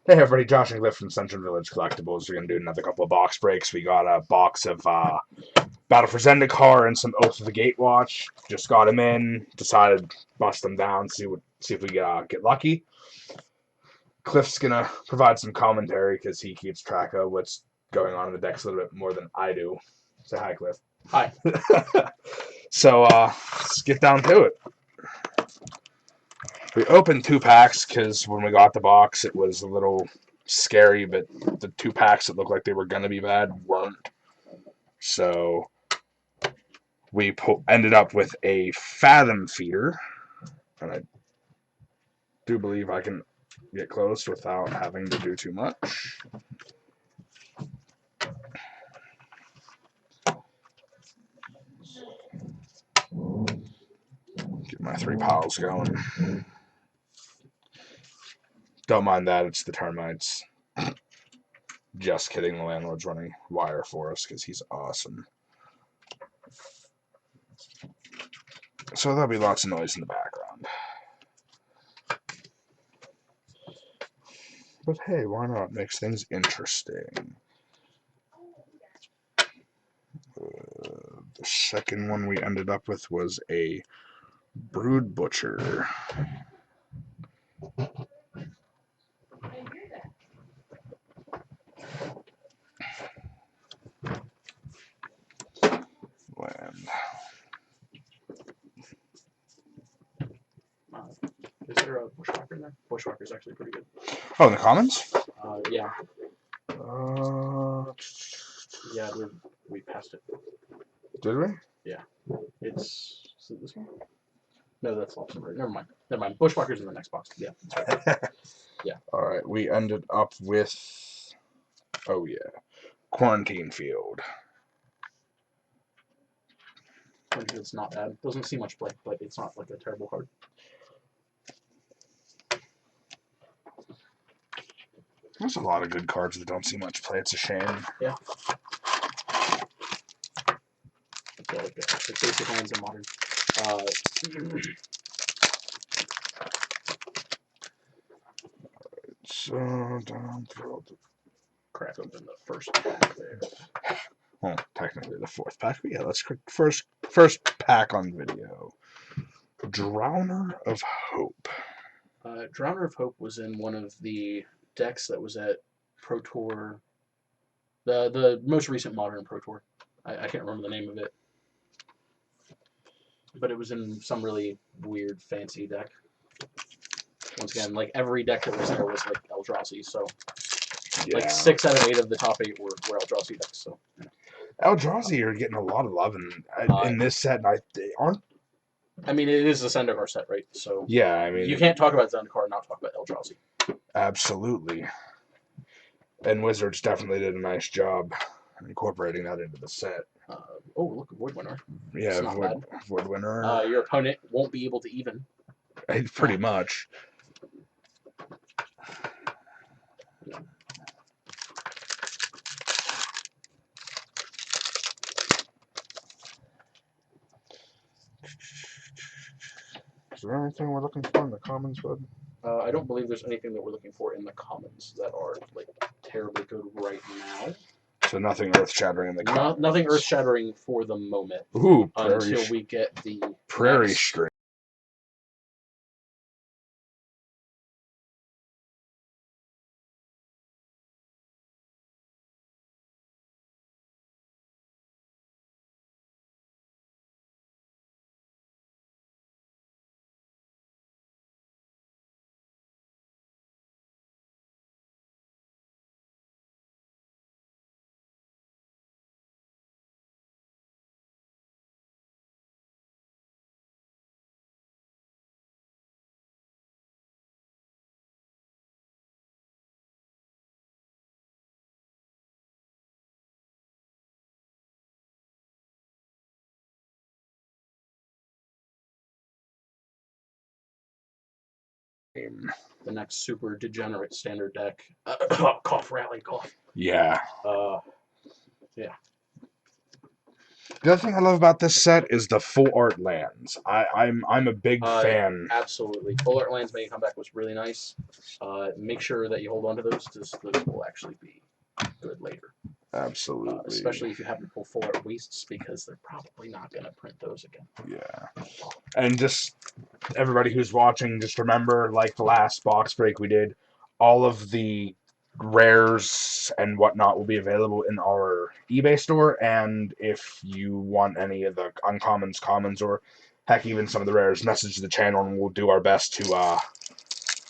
Hey everybody, Josh and Cliff from Central Village Collectibles. We're going to do another couple of box breaks. We got a box of Battle for Zendikar and some Oath of the Gatewatch. Just got them in, decided to bust them down, see if we get lucky. Cliff's going to provide some commentary because he keeps track of what's going on in the decks a little bit more than I do. Say hi, Cliff. Hi. So let's get down to it. We opened 2 packs because when we got the box, it was a little scary, but the 2 packs that looked like they were going to be bad weren't. So we ended up with a Fathom Feeder, and I do believe I can get close without having to do too much. Get my 3 piles going. Don't mind that, it's the termites. Just kidding, the landlord's running wire for us because he's awesome. So there'll be lots of noise in the background. But hey, why not? Makes things interesting. The second one we ended up with was a Brood Butcher. Land. Is there a Bushwhacker in there? Bushwhacker's actually pretty good. Oh, in the commons? Yeah. Uh, Yeah, we passed it. Did we? Yeah. Is it this one? No, that's Lobster Bird. Never mind. Never mind. Bushwhacker's in the next box. Yeah. That's right. Yeah. Alright, we ended up with, oh yeah, Quarantine Field. It's not bad. Doesn't see much play, but it's not like a terrible card. There's a lot of good cards that don't see much play. It's a shame. Yeah. So like the basic lands in modern. So down through the Crack open the first pack there. Well, technically the 4th pack, but yeah, let's click first pack on video. Drowner of Hope. Drowner of Hope was in one of the decks that was at Pro Tour, the most recent modern Pro Tour. I can't remember the name of it, but it was in some really weird, fancy deck. Once again, like every deck that was there was like Eldrazi, so Yeah. like 6 out of 8 of the top 8 were Eldrazi decks. So Eldrazi are getting a lot of love in this set, and they aren't. I mean, it is a Zendikar set, right? So yeah, I mean, you can't talk about Zendikar and not talk about Eldrazi. Absolutely. And Wizards definitely did a nice job incorporating that into the set. Oh, look, Void Winner. Yeah, it's not bad. Void Winner. Your opponent won't be able to even. Pretty much. Is there anything we're looking for in the commons, bud? I don't believe there's anything that we're looking for in the commons that are like terribly good right now. So nothing earth-shattering in the commons. Nothing earth-shattering for the moment. Ooh, until we get the Prairie next... String. The next super degenerate standard deck. Cough, rally, cough. Yeah. Yeah. The other thing I love about this set is the full art lands. I'm a big fan. Absolutely. Full art lands making comeback was really nice. Make sure that you hold on to those because those will actually be good later. Absolutely. Especially if you happen to pull full art wastes because they're probably not going to print those again. Yeah. And just everybody who's watching, just remember, like the last box break we did, all of the rares and whatnot will be available in our eBay store. And if you want any of the uncommons, commons, or heck, even some of the rares, message the channel, and we'll do our best to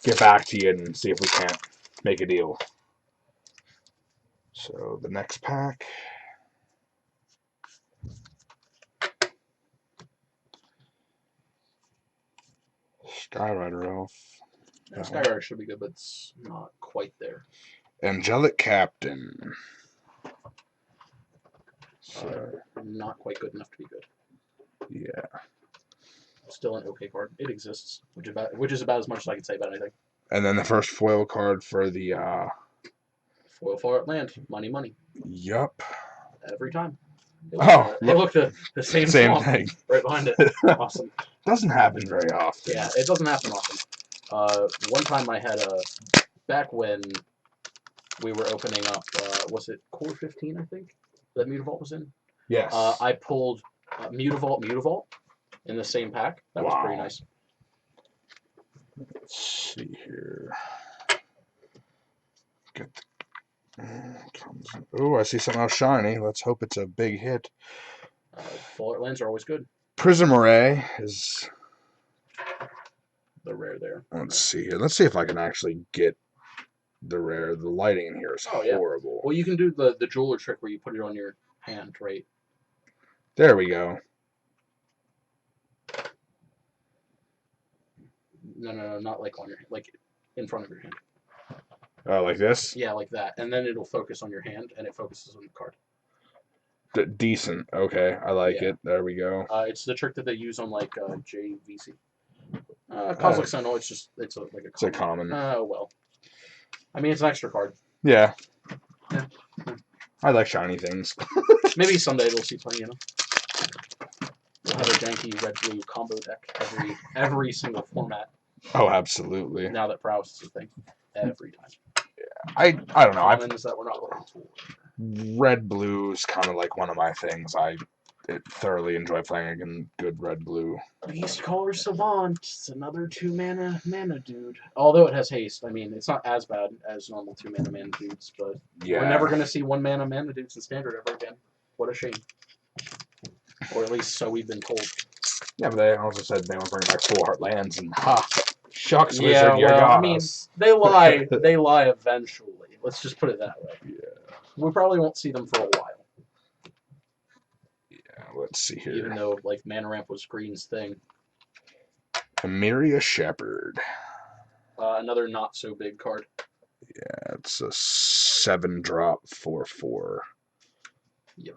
get back to you and see if we can't make a deal. So the next pack. Skyrider Elf. Yeah, Skyrider should be good, but it's not quite there. Angelic Captain. So, not quite good enough to be good. Yeah. Still an okay card. It exists, which is about as much as I can say about anything. And then the first foil card for the foil for art land. Money, money. Yup. Every time. They look the same thing right behind it. Awesome. Doesn't happen very often. Yeah, it doesn't happen often. One time I had back when we were opening up, was it Core 15, I think, that Mutavault was in? Yes. I pulled Mutavault in the same pack. That was pretty nice. Let's see here. Get the... Oh, I see something else shiny. Let's hope it's a big hit. Full art lands are always good. Prism Array is the rare there. Let's see here. Let's see if I can actually get the rare. The lighting in here is horrible. Well, you can do the jeweler trick where you put it on your hand, right? There we go. No, not like on your like in front of your hand. Oh, like this? Yeah, like that. And then it'll focus on your hand, and it focuses on the card. Decent. Okay, I like it. There we go. It's the trick that they use on like JVC. Cosmic Sentinel, it's a common. Well. I mean, it's an extra card. Yeah. I like shiny things. Maybe someday we'll see plenty, you know. We'll have a janky red-blue combo deck every single format. Oh, absolutely. Now that Prowess is a thing. Every time. Yeah. I don't know. Commons that we're not looking for. Red-blue is kind of like one of my things. I thoroughly enjoy playing a good red-blue. Beastcaller Savant. It's another 2-mana dude. Although it has haste. I mean, it's not as bad as normal 2-mana dudes, but we're never going to see 1-mana dudes in Standard ever again. What a shame. Or at least so we've been told. Yeah, but they also said they were bringing back full art lands, and shucks, Wizard, you got I mean, they lie. They lie eventually. Let's just put it that way. Yeah. We probably won't see them for a while. Yeah, let's see here. Even though, like, Mana Ramp was Green's thing. Emiria Shepherd. Another not-so-big card. Yeah, it's a 7-drop 4/4. Yep.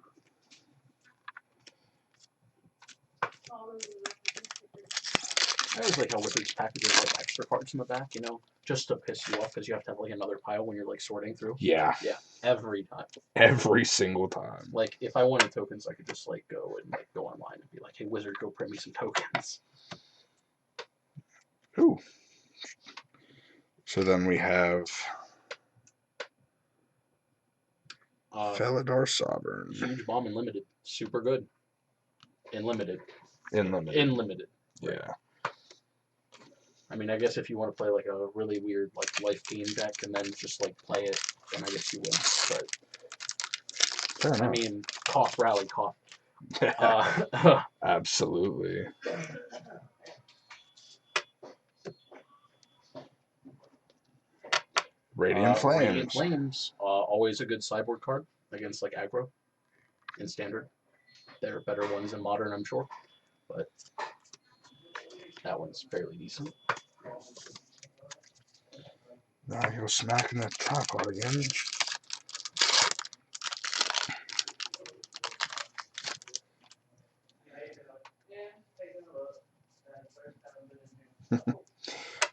I always like how Wizards packages like extra cards in the back, you know, just to piss you off because you have to have like another pile when you're like sorting through. Yeah. Yeah. Every time. Every single time. Like if I wanted tokens, I could just like go online and be like, "Hey, Wizard, go print me some tokens." Ooh. So then we have Felidar Sovereign. Huge bomb in limited. Super good. In limited. Limited. Right. Yeah. I mean, I guess if you want to play like a really weird like life game deck and then just like play it, then I guess you will. But I mean, cough, rally, cough. Absolutely. Radiant Flames. Radiant Flames. Always a good sideboard card against like aggro in Standard. There are better ones in Modern, I'm sure, but that one's fairly decent. Now I go smacking that tripod again.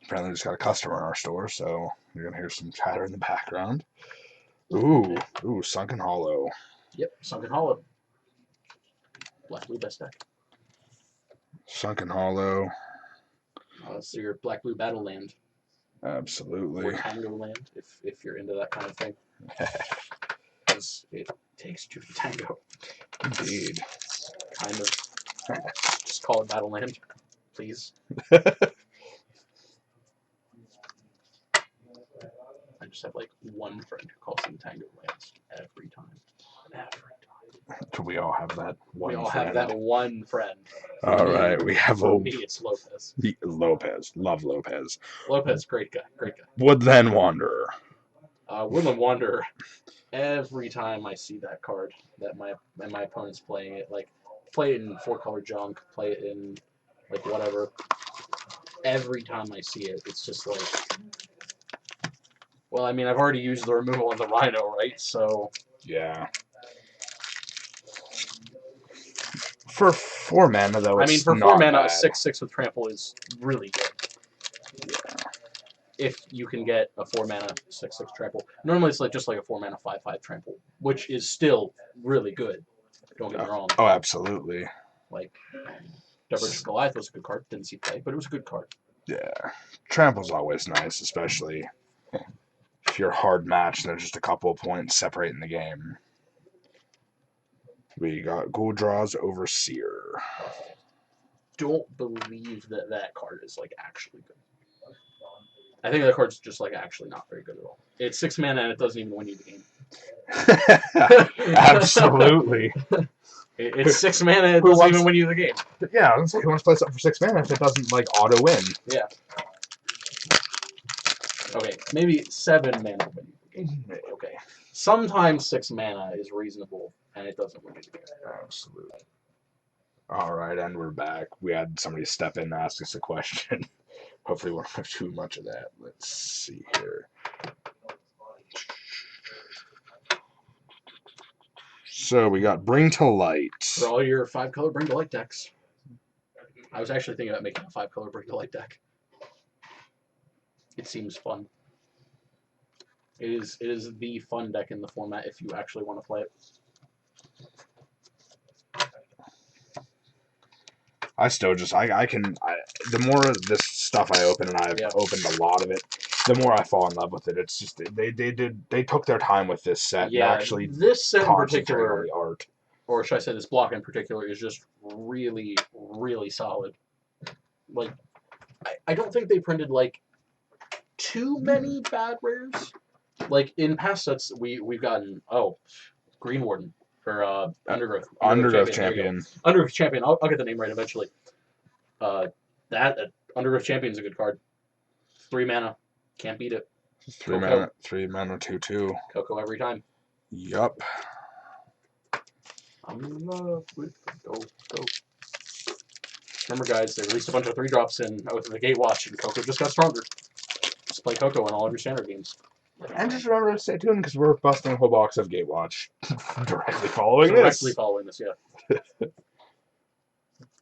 Apparently, we just got a customer in our store, so you're gonna hear some chatter in the background. Ooh, Sunken Hollow. Yep, Sunken Hollow. Black blue best deck. Sunken Hollow. So your black blue battle land. Absolutely. Or Tango land, if you're into that kind of thing. Because it takes two to tango. Indeed. Kind of. Just call it battle land, please. I just have like one friend who calls them tango lands every time. Do we all have that one We all friend? have that one friend. All right, we have For me, it's Lopez. Lopez. Love Lopez. Lopez, great guy. Great guy. Woodland Wanderer. Woodland Wanderer. Every time I see that card, that my opponent's playing it, like play it in 4-color junk, play it in like whatever. Every time I see it, it's just like, well, I mean, I've already used the removal on the Rhino, right? So yeah. For 4 mana, though, it's for not 4 mana, bad. a 6/6 with trample is really good. Yeah. If you can get a 4 mana 6/6 trample, normally it's like just like a 4 mana 5/5 trample, which is still really good. Don't get me wrong. Oh, absolutely. Like, Divergent Goliath was a good card. Didn't see play, but it was a good card. Yeah. Trample's always nice, especially if you're hard matched and there's just a couple of points separating the game. We got Goldraw's Overseer. Don't believe that card is like actually good. I think that card's just like actually not very good at all. It's 6 mana and it doesn't even win you the game. Absolutely. It's 6 mana and it doesn't even win you the game. Yeah, I was like, who wants to play something for 6 mana if it doesn't like auto win? Yeah. Okay, maybe 7 mana win you the game. Okay. Sometimes 6 mana is reasonable and it doesn't win you the game. Absolutely. Alright, and we're back. We had somebody step in and ask us a question. Hopefully we won't have too much of that. Let's see here. So we got Bring to Light. For all your 5-color Bring to Light decks. I was actually thinking about making a 5-color Bring to Light deck. It seems fun. It is the fun deck in the format if you actually want to play it. I still just, the more of this stuff I open, and I've opened a lot of it, the more I fall in love with it. It's just, they took their time with this set. Yeah, and actually this set in concentrate particular, on the art. or should I say this block in particular, is just really, really solid. Like, I don't think they printed, like, too many bad rares. Like, in past sets, we've gotten, Green Warden. Or Undergrowth. Undergrowth Champion. Undergrowth Champion. I'll get the name right eventually. Undergrowth Champion is a good card. 3 mana. Can't beat it. 3 mana, 2/2. Coco every time. Yup. I'm in love with Coco. Remember, guys, they released a bunch of 3-drops in Oath of the Gatewatch, and Coco just got stronger. Just play Coco in all of your standard games. And just remember to stay tuned because we're busting a whole box of Gatewatch directly following this. Directly following this, yeah. Let's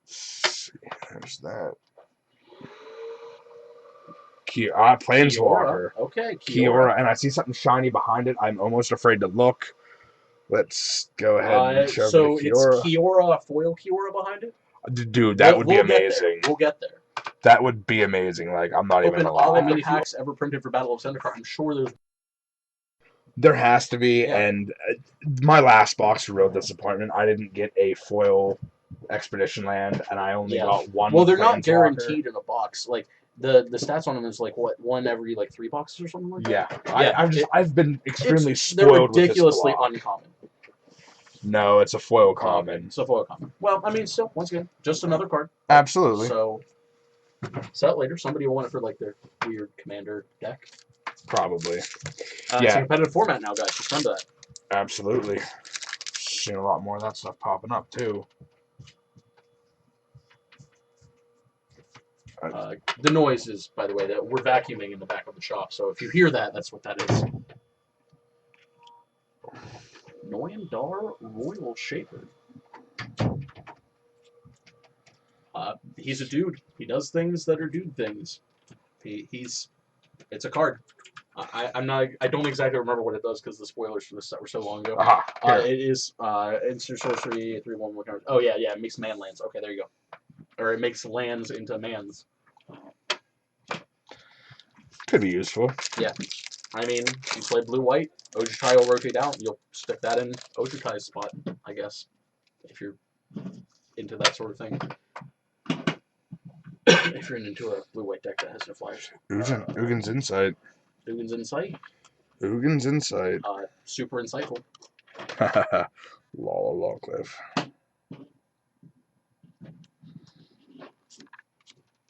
see, there's that. Planeswalker. Okay, Kiora, and I see something shiny behind it. I'm almost afraid to look. Let's go ahead and show so Kiora. It's Kiora, foil Kiora behind it? Dude, that would be amazing. We'll get there. That would be amazing. Like, I'm not even gonna lie. All the mini packs ever printed for Battle of Zendikar. I'm sure there's. There has to be, and my last box was a real disappointment. I didn't get a foil Expedition Land, and I only got one. Well, they're not guaranteed in a box. Like the stats on them is like what, one every like 3 boxes or something like that. Yeah, I've been extremely spoiled. They're ridiculously uncommon. No, it's a foil common. It's a foil common. Well, I mean, still, once again, just another card. Absolutely. So, sell it later. Somebody will want it for like their weird commander deck. Probably. It's a competitive format now, guys. Just remember that. Absolutely. Seeing a lot more of that stuff popping up too. The noise is, by the way, that we're vacuuming in the back of the shop. So if you hear that, that's what that is. Noyandar Royal Shaper. He's a dude. He does things that are dude things. It's a card. I'm not. I don't exactly remember what it does because the spoilers for this set were so long ago. It is instant sorcery 3/1 more cards. Oh yeah, it makes man lands. Okay, there you go. Or it makes lands into mans. Could be useful. Yeah, I mean, you play blue-white, Ojutai will rotate out. You'll stick that in Ojutai's spot, I guess, if you're into that sort of thing. If you're into a blue-white deck that has no flyers. Ugin's Insight. Ugin's Insight. Ugin's Insight. Super insightful. Lol, Cliff.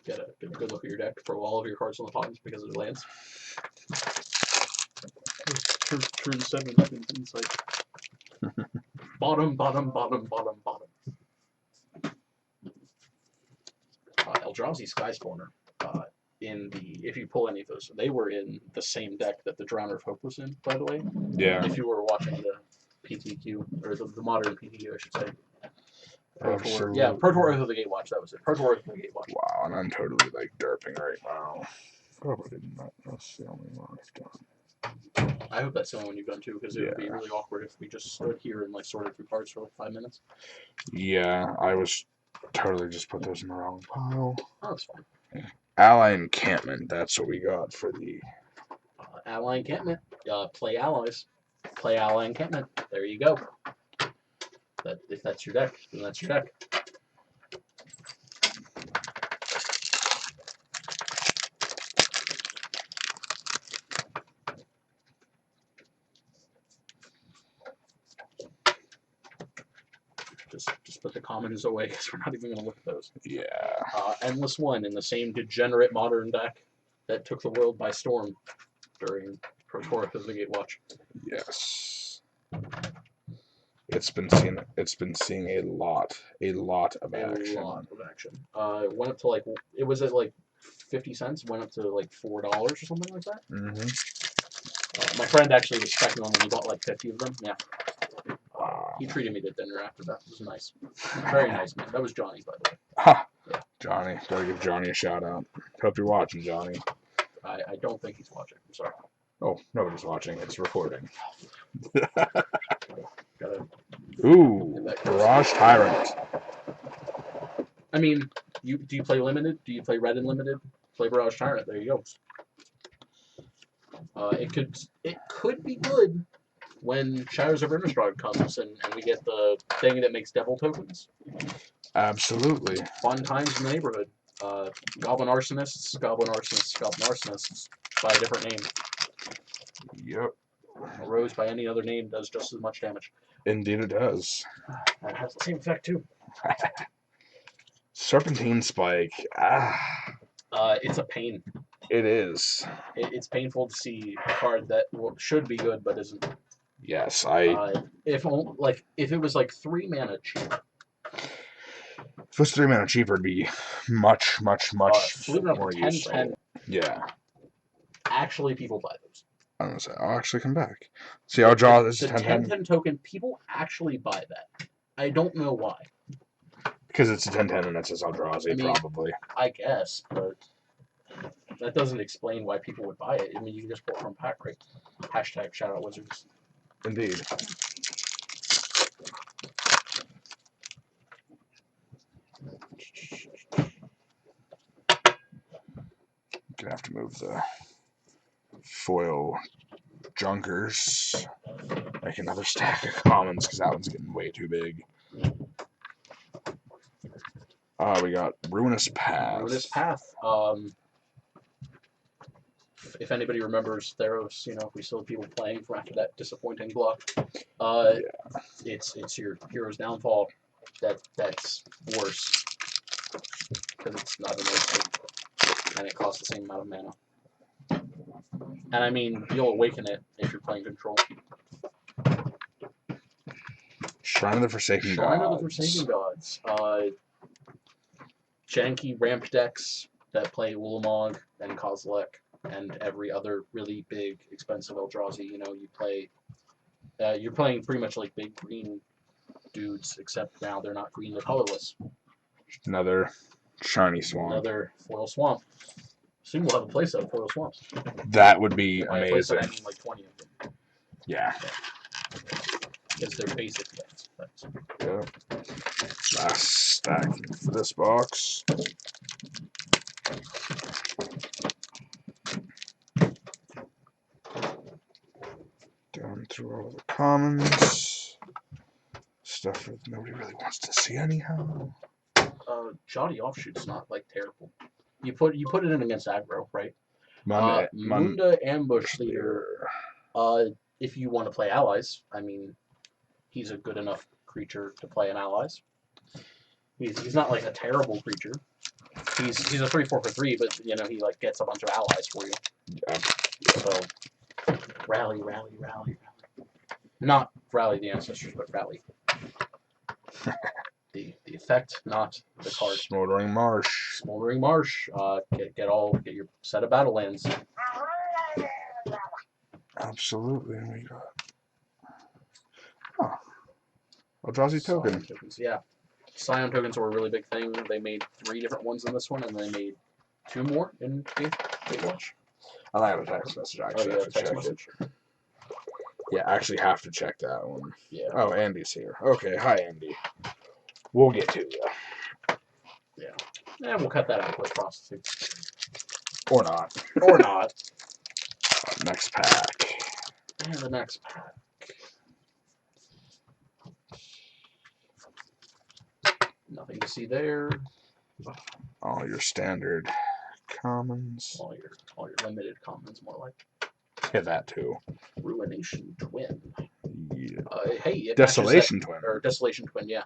Get a good look at your deck. Throw all of your cards on the bottom because it lands. Turn 7 Insight. Bottom. Eldrazi Skyspawner. If you pull any of those, they were in the same deck that the Drowner of Hope was in, by the way. Yeah. If you were watching the PTQ, or the modern PTQ, I should say. Pro Tour. Yeah, Pro Tour Oath of the Gatewatch, that was it. Pro Tour Oath of the Gatewatch. Wow, and I'm totally like derping right now. Probably did not. That's the only one I've done. I hope that's the only one you've done too, because it would be really awkward if we just stood here and like sorted through cards for like 5 minutes. Yeah, I was totally just put those in the wrong pile. Oh, that's fine. Yeah. Ally Encampment, that's what we got for the... Ally Encampment. Play allies. Play Ally Encampment. There you go. If that's your deck, then that's your deck. Just put the commons away because we're not even going to look at those. Yeah. Endless One in the same degenerate modern deck that took the world by storm during Pro Tour of the Gatewatch. Yes. It's been seeing a lot of action. Went up to like, it was at like 50 cents, went up to like $4 or something like that. Mm-hmm. My friend actually was checking on when he bought like 50 of them. Yeah. He treated me to dinner after that. It was nice. Very nice, man. That was Johnny, by the way. Ha! Yeah. Johnny. Gotta give Johnny a shout out. Hope you're watching, Johnny. I don't think he's watching. I'm sorry. Oh, nobody's watching. It's recording. Ooh, Barrage Tyrant. I mean, do you play Limited? Do you play Red and Limited? Play Barrage Tyrant. There you go. It could be good when Shadows of Innistrad comes and we get the thing that makes devil tokens. Absolutely. Fun times in the neighborhood. Goblin Arsonists by a different name. Yep. A rose by any other name does just as much damage. Indeed it does. That has the same effect too. Serpentine Spike. It's a pain. It is. It's painful to see a card that should be good but isn't. Yes, if it was like 3 mana cheap. If it was 3 mana cheaper, it'd be much more useful. Yeah. Actually, people buy those. I'm gonna say, I'll actually come back. See, I'll draw this 10/10 token. People actually buy that. I don't know why. Because it's a 10/10 and it says Eldrazi, probably. I guess, but that doesn't explain why people would buy it. I mean, you can just pull it from pack, right? Hashtag shoutout wizards. Indeed. Gonna have to move the foil junkers. Make another stack of commons because that one's getting way too big. We got Ruinous Path. Ruinous Path. If anybody remembers Theros, we still have people playing from after that disappointing block. Yeah. It's your Hero's Downfall. That's worse because it's not an instant and it costs the same amount of mana. And I mean, you'll awaken it if you're playing control. Shrine of the Forsaken Gods. Shrine of the Forsaken Gods. Janky ramp decks that play Ulamog and Kozilek and every other really big, expensive Eldrazi. You're playing pretty much like big green dudes, except now they're not green, they're colorless. Another shiny swamp. Another foil swamp. Soon we'll have a playset of Foil Swamps. That would be By amazing. a playset, I mean like 20 of them. Yeah. Because they're basic decks. Yep. Last stack for this box. Down through all the commons. Stuff that nobody really wants to see anyhow. Shoddy Offshoot's not like terrible. You put it in against aggro, right? Munda Ambush Leader. If you want to play allies, I mean, he's a good enough creature to play in allies. He's not like a terrible creature. He's a 3/4 for 3, but you know he like gets a bunch of allies for you. Yeah. So rally. Not rally the ancestors, but rally. The effect, not the card. Smoldering Marsh. Smoldering Marsh. Get your set of battle lands. Absolutely, and we got Eldrazi token. Tokens, yeah. Scion tokens were a really big thing. They made 3 different ones in this one, and they made 2 more in Gatewatch. I have a text message. Actually, have to check it. Yeah, I actually have to check that one. Yeah. Oh, Andy's here. Okay, hi Andy. We'll get to you. Yeah. Yeah, we'll cut that out with processing. Or not. Or not. Next pack. And the next pack. Nothing to see there. All your standard commons. All your limited commons, more like. Yeah, that too. Ruination Twin. Yeah. Hey, Desolation Twin. Or Desolation Twin, yeah.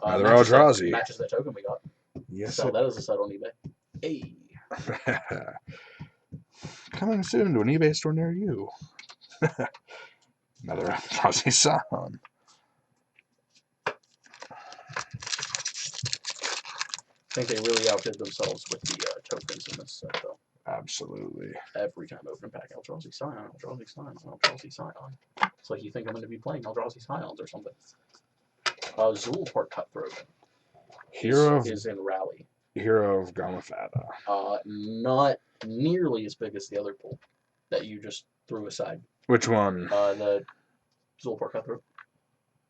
Another Eldrazi. Matches that token we got. Yes. Sell that as a set on eBay. Hey. Coming soon to an eBay store near you. Another Eldrazi Scion. I think they really outdid themselves with the tokens in this set, though. Absolutely. Every time I open a pack, Eldrazi Scion. It's like you think I'm going to be playing Eldrazi Scions or something. Zulaport Cutthroat is in Rally. Hero of Gamafada. Not nearly as big as the other pool that you just threw aside. Which one? The Zulaport Cutthroat.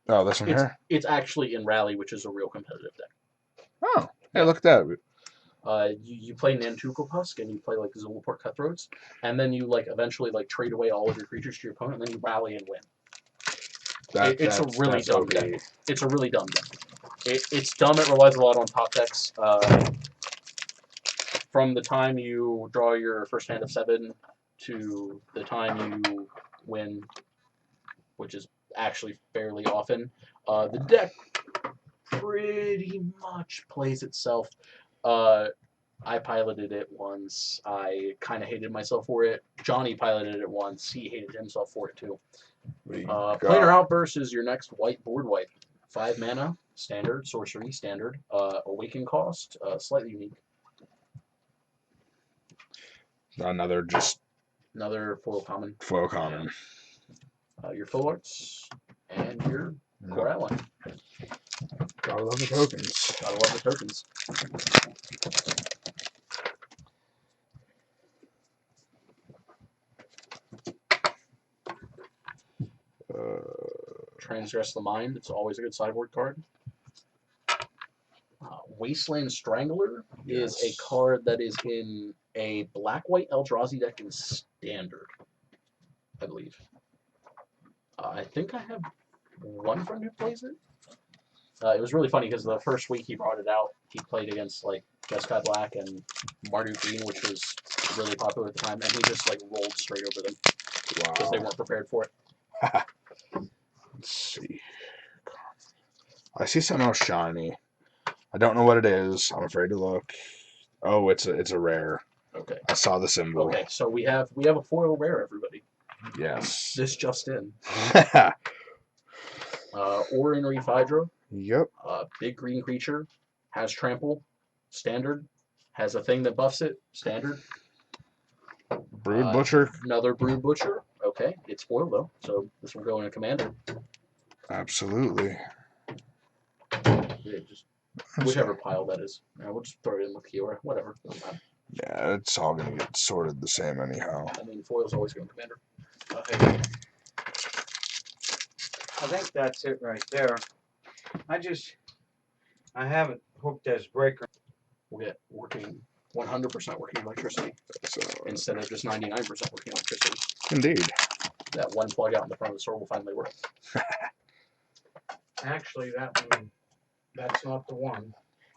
Oh, this one here? It's actually in Rally, which is a real competitive deck. Oh, hey, look at that. You play Nantuko Husk and you play like Zulaport Cutthroats, and then you like eventually like trade away all of your creatures to your opponent, and then you rally and win. It's a really dumb deck. It's a really dumb deck. It's dumb. It relies a lot on top decks. From the time you draw your first hand of 7 to the time you win, which is actually fairly often, the deck pretty much plays itself. I piloted it once. I kind of hated myself for it. Johnny piloted it once. He hated himself for it too. Planar Outburst is your next white board wipe. 5 mana, standard, sorcery, standard. Awaken cost, slightly unique. Another foil common. Foil common. Your full arts and your core outline. Gotta love the tokens. Gotta love the tokens. Transgress the Mind. It's always a good sideboard card. Wasteland Strangler is a card that is in a black-white Eldrazi deck in Standard, I believe. I think I have one friend who plays it. It was really funny because the first week he brought it out, he played against like Jeskai Black and Marduk Green, which was really popular at the time, and he just like rolled straight over them because they weren't prepared for it. Let's see. I see something else shiny. I don't know what it is. I'm afraid to look. Oh, it's a rare. Okay. I saw the symbol. Okay, so we have a foil rare, everybody. Yes. This just in. Orin Reef Hydra. Yep. Big green creature. Has trample. Standard. Has a thing that buffs it. Standard. Brood Butcher. Another Brood Butcher. Okay, it's foil though, so this will go in a commander. Absolutely. Yeah, just whichever pile that is. We'll just throw it in with Kiora. Whatever. Yeah, it's all gonna get sorted the same anyhow. I mean, foil's always going Commander. Okay. I think that's it right there. I have it hooked as breaker. We'll get working 100% working electricity So, instead of just 99% working electricity. indeed. That one plug out in the front of the store will finally work. Actually, that one, that's not the one.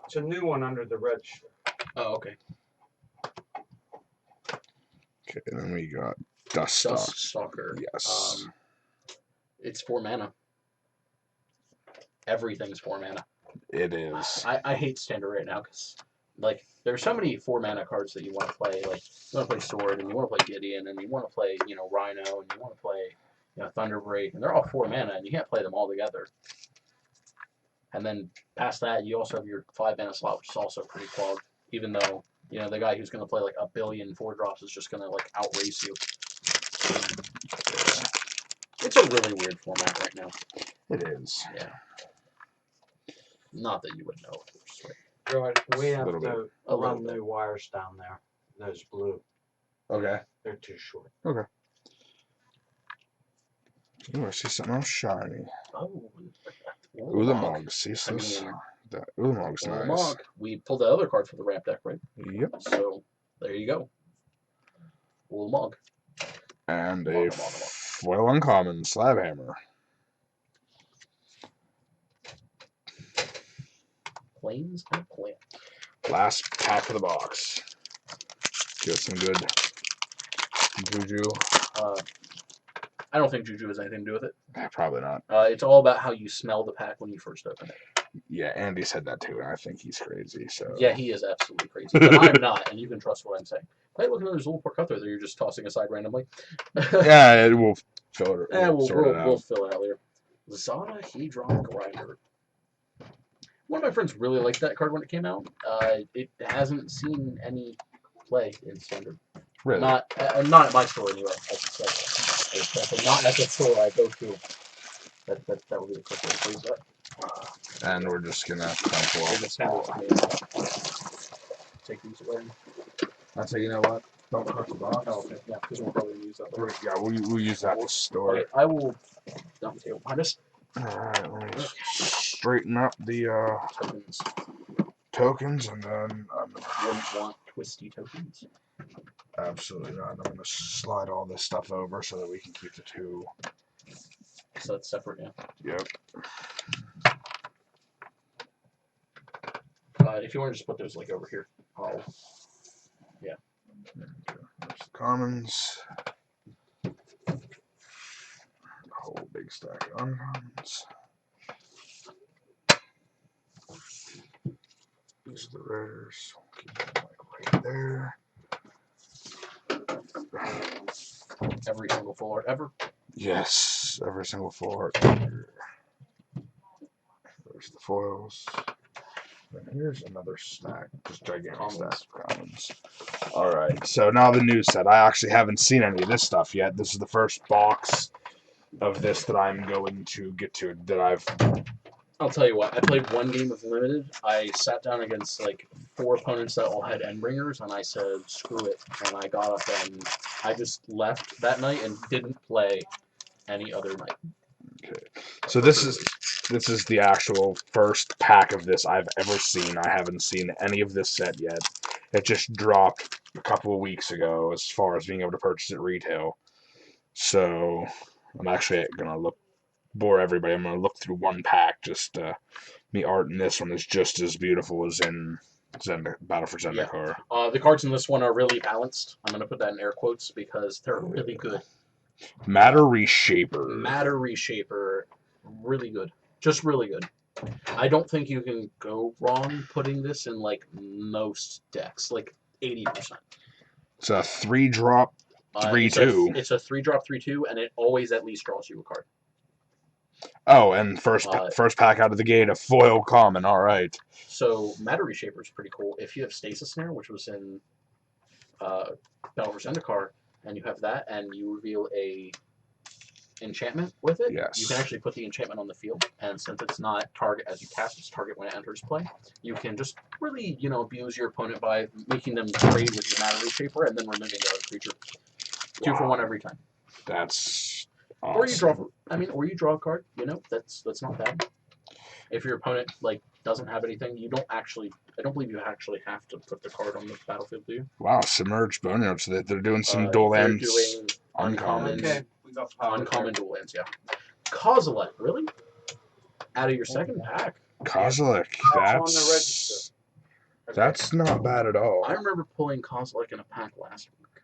It's a new one under the register. Oh, okay. Okay, and then we got Dust Stalker. Dust Stalker. Yes. It's 4 mana. Everything's 4 mana. It is. I hate standard right now because, like, there's so many 4 mana cards that you want to play. Like, you want to play Sword, and you want to play Gideon, and you want to play, Rhino, and you want to play, Thunderbreak, and they're all 4 mana, and you can't play them all together. And then past that, you also have your 5 mana slot, which is also pretty clogged. Even though, the guy who's going to play like a billion 4-drops is just going to like outrace you. It's a really weird format right now. It is. Yeah. Not that you would know, of course. Right? George, we have Little to A run little bit. new wires down there. Those blue. Okay. They're too short. Okay. Ooh, I see something else shiny. Oh. Ulamog. Ceaseless. I mean, That Ulamog's nice. Ulamog. We pulled the other card for the ramp deck, right? Yep. So, there you go. Ulamog. And a Mog. foil uncommon Slab Hammer. Planes and plant. Last pack of the box. Get some good Juju. I don't think Juju has anything to do with it. Probably not. It's all about how you smell the pack when you first open it. Yeah, Andy said that too, and I think he's crazy. So Yeah, he is absolutely crazy. But I'm not, and you can trust what I'm saying. Hey, look, there's a little poor cutthroat that you're just tossing aside randomly. yeah, we'll fill it. We'll Sort it out. we'll fill it out later. Zada Hedron Grinder. One of my friends really liked that card when it came out. It hasn't seen any play in Standard. Really? Not at my store anyway. I should say. Not at the store I go to. That would be the quick way to phrase that. And we're just gonna crumple You're off. just gonna take these away. I say, you know what? Don't crush the box. Oh, okay. Yeah, because we'll probably use that later. Yeah, we'll use that to store. Okay, I will dump the table behind us. Alright, let me straighten up the tokens, and then Wouldn't want twisty tokens. absolutely not. I'm gonna slide all this stuff over so that we can keep the two. So that's separate, yeah. Yep. If you want to just put those like over here, yeah. There's the commons. A whole big stack of uncommons. These are the rares. Keep them like right there. Every single full art ever. Yes, every single full art. There's the foils. And here's another stack, just gigantic stack of commons. Alright, so now the news set. I actually haven't seen any of this stuff yet. This is the first box of this that I'm going to get to, I'll tell you what, I played one game of Limited. I sat down against like 4 opponents that all had Endbringers, and I said, screw it. And I got up and I just left that night and didn't play any other night. Okay. So this is the actual first pack of this I've ever seen. I haven't seen any of this set yet. It just dropped a couple of weeks ago as far as being able to purchase it retail. So I'm actually gonna bore everybody. I'm gonna look through one pack. Just the art in this one is just as beautiful as in Battle for Zendikar. Yeah. The cards in this one are really balanced. I'm gonna put that in air quotes because they're really good. Matter Reshaper. Matter Reshaper, really good. Just really good. I don't think you can go wrong putting this in like most decks, like 80%. It's a 3-drop, 3/2. It's a 3-drop, 3/2, and it always at least draws you a card. Oh, and first pack out of the gate, a foil common. All right. So Matter Reshaper is pretty cool. If you have Stasis Snare, which was in Battle for Zendikar, and you have that, and you reveal a enchantment with it, Yes. you can actually put the enchantment on the field, and since it's not target as you cast, it's target when it enters play, you can just really, abuse your opponent by making them trade with your mana reshaper and then removing the other creature. 2 for 1 every time. That's awesome. Or you draw a card, that's not bad. If your opponent doesn't have anything, I don't believe you actually have to put the card on the battlefield, do you? Wow, Submerged Boneyards. They're doing some dual lands. They're doing uncommon, Okay, we got power uncommon dual lands, yeah. Kozilek, really? Out of your second pack? Kozilek, on the register. that's not bad at all. I remember pulling Kozilek in a pack last week.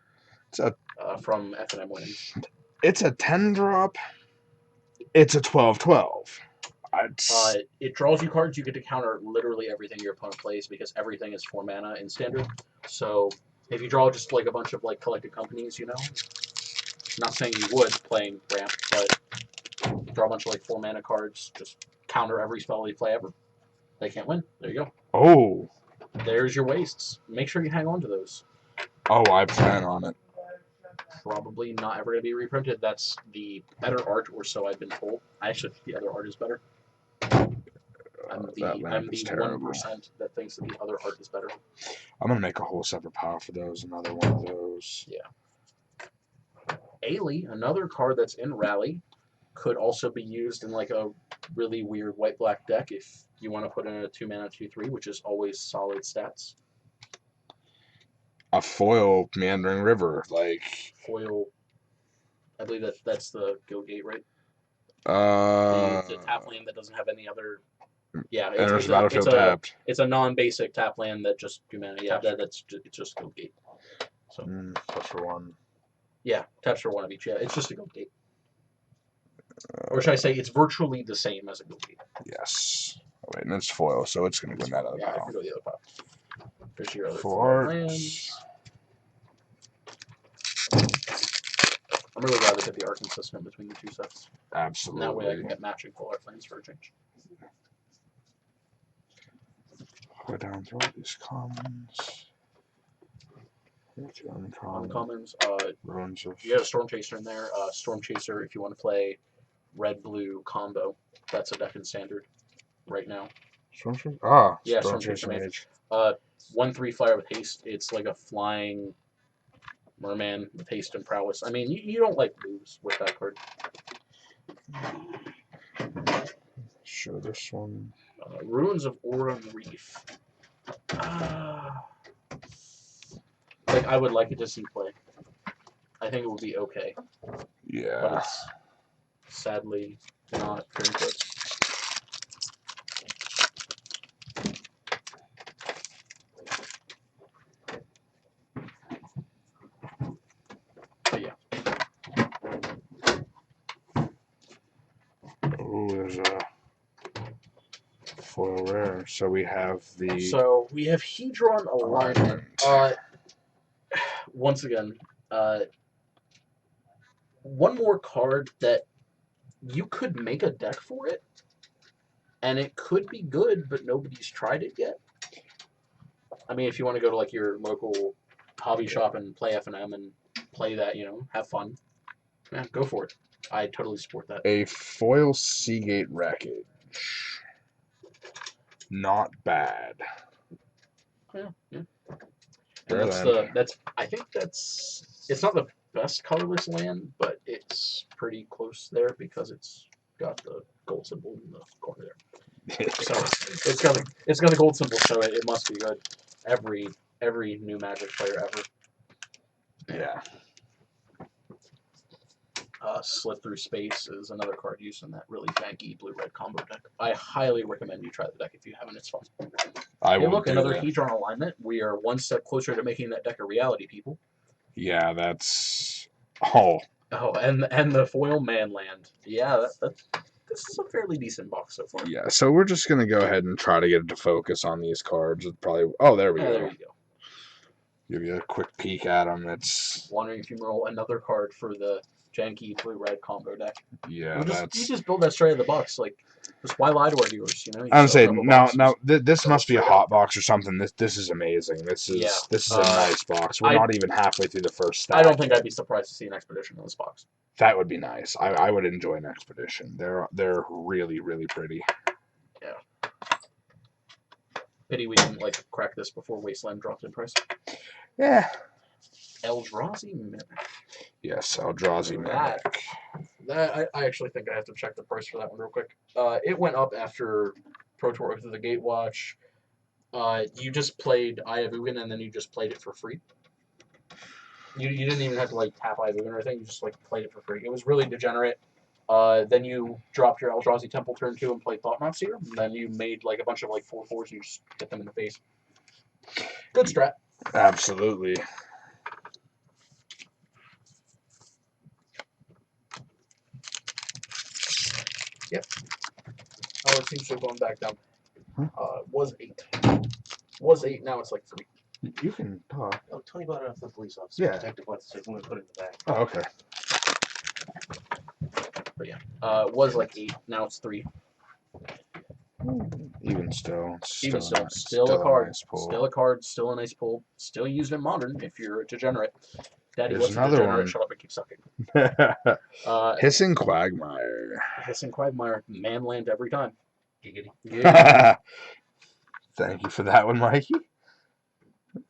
It's a from F&M Winnings. It's a 10-drop. It's a 12/12. It draws you cards. You get to counter literally everything your opponent plays because everything is 4 mana in standard. So if you draw just a bunch of collected companies, not saying you would playing ramp, but draw a bunch of 4 mana cards, just counter every spell they play ever. They can't win. There you go. Oh. There's your wastes. Make sure you hang on to those. Oh, I plan on it. Probably not ever going to be reprinted. That's the better art, or so I've been told. I actually think the other art is better. I'm the 1% that thinks that the other art is better. I'm going to make a whole separate pile for those. Another one of those. Yeah. Ailey, another card that's in Rally, could also be used in a really weird white-black deck if you want to put in a 2-mana 2/3, which is always solid stats. A foil Meandering River, Foil. I believe that's the Go Gate, right? The tap land that doesn't have any other. Yeah, enters the battlefield tapped. It's a non-basic tap land that just 2 mana. Yeah, it's just Go Gate. So taps for 1. Yeah, taps for 1 of each. Yeah, it's just a Go Gate. Or should I say, it's virtually the same as a Go Gate. Yes. Oh, wait, and it's foil, so it's going to win that other pile. Yeah, I can go the other pile. There's your other 4 lands. I'm really glad they did the art consistent between the 2 sets. Absolutely. And that way I can get matching full art lands for a change. Go down through all these commons. Uncommons. Ruins of... You got a Storm Chaser in there. Storm Chaser, if you want to play red-blue combo, that's a deck in standard right now. Storm Chaser? Ah, yeah, Storm Chaser Mage. 1/3 flyer with haste. It's like a flying merman with haste and prowess. I mean, you don't lose with that card. Show this one. Ruins of Aurum Reef. I would like it to see play. I think it would be okay. Yeah. But it's sadly not very good. But yeah. Oh, there's a foil rare. So we have the... So we have Hedron Alignment. Once again, one more card that you could make a deck for it, and it could be good, but nobody's tried it yet. I mean, if you want to go to your local hobby shop and play F&M and play that, have fun, yeah, go for it. I totally support that. A foil Seagate Wreckage. Not bad. Yeah. And I think it's not the best colorless land, but it's pretty close there because it's got the gold symbol in the corner there. So it's got the gold symbol, so it must be good. Every new Magic player ever. Yeah. Slip Through Space is another card used in that really janky blue-red combo deck. I highly recommend you try the deck if you haven't. It's fun. Another Hedron Alignment. We are one step closer to making that deck a reality, people. Yeah, that's... Oh, and the foil Manland. Yeah, this is a fairly decent box so far. Yeah, so we're just going to go ahead and try to get it to focus on these cards. It's probably... Oh, there we go. There you go. Give you a quick peek at them. It's... Wondering if you roll another card for the janky blue-red combo deck. Yeah, You just build that straight out of the box. Just why lie to our viewers? You know, you I'm sell a saying couple no. boxes. This must be a hot box or something. This is amazing. This is a nice box. We're not even halfway through the first stack. I don't think I'd be surprised to see an expedition in this box. That would be nice. I would enjoy an expedition. They're really pretty. Yeah. Pity we didn't like crack this before Wasteland dropped in price. Yeah. Eldrazi Mimic. Yes, Eldrazi Mimic. That I actually think I have to check the price for that one real quick. It went up after Pro Tour through the Gatewatch. You just played Eye of Ugin and then you just played it for free. You didn't even have to like tap Eye of Ugin or anything. You just like played it for free. It was really degenerate. Then you dropped your Eldrazi Temple turn 2 and played Thought-Knot Seer. And then you made like a bunch of like 4/4s and you just hit them in the face. Good strat. Absolutely. Yep. Oh, it seems to have gone back down. Was 8. Was 8, now it's like 3. You can talk. Oh, Tony bought it off the police officer. Yeah. Detective wants to say, I'm going to put it in the bag. Oh, okay. But yeah, was like 8, now it's 3. Even still. Still a card. Nice pull. Still a card, still a nice pull. Still used in Modern if you're a degenerate. Daddy, There's what's a another degenerate? one. Shut up and keep sucking. Hissing Quagmire. Hissing Quagmire, manland every time. Giggity. Yeah. Thank you for that one, Mikey.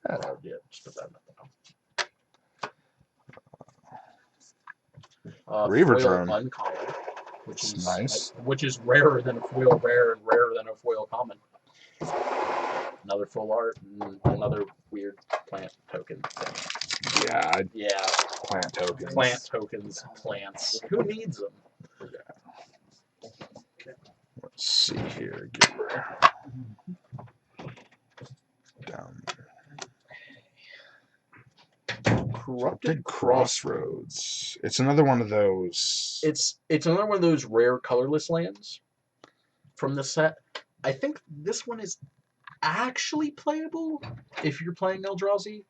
Yeah, just put that in the Reaver foil Drone. uncommon, which It's is nice. Which is rarer than a foil rare and rarer than a foil common. Another full art and another weird plant token thing. Yeah. Yeah. Plant tokens. Plant tokens. Plants. Who needs them? Let's see here. Get down. Corrupted Crossroads. It's another one of those. It's another one of those rare colorless lands from the set. I think this one is actually playable if you're playing Eldrazi.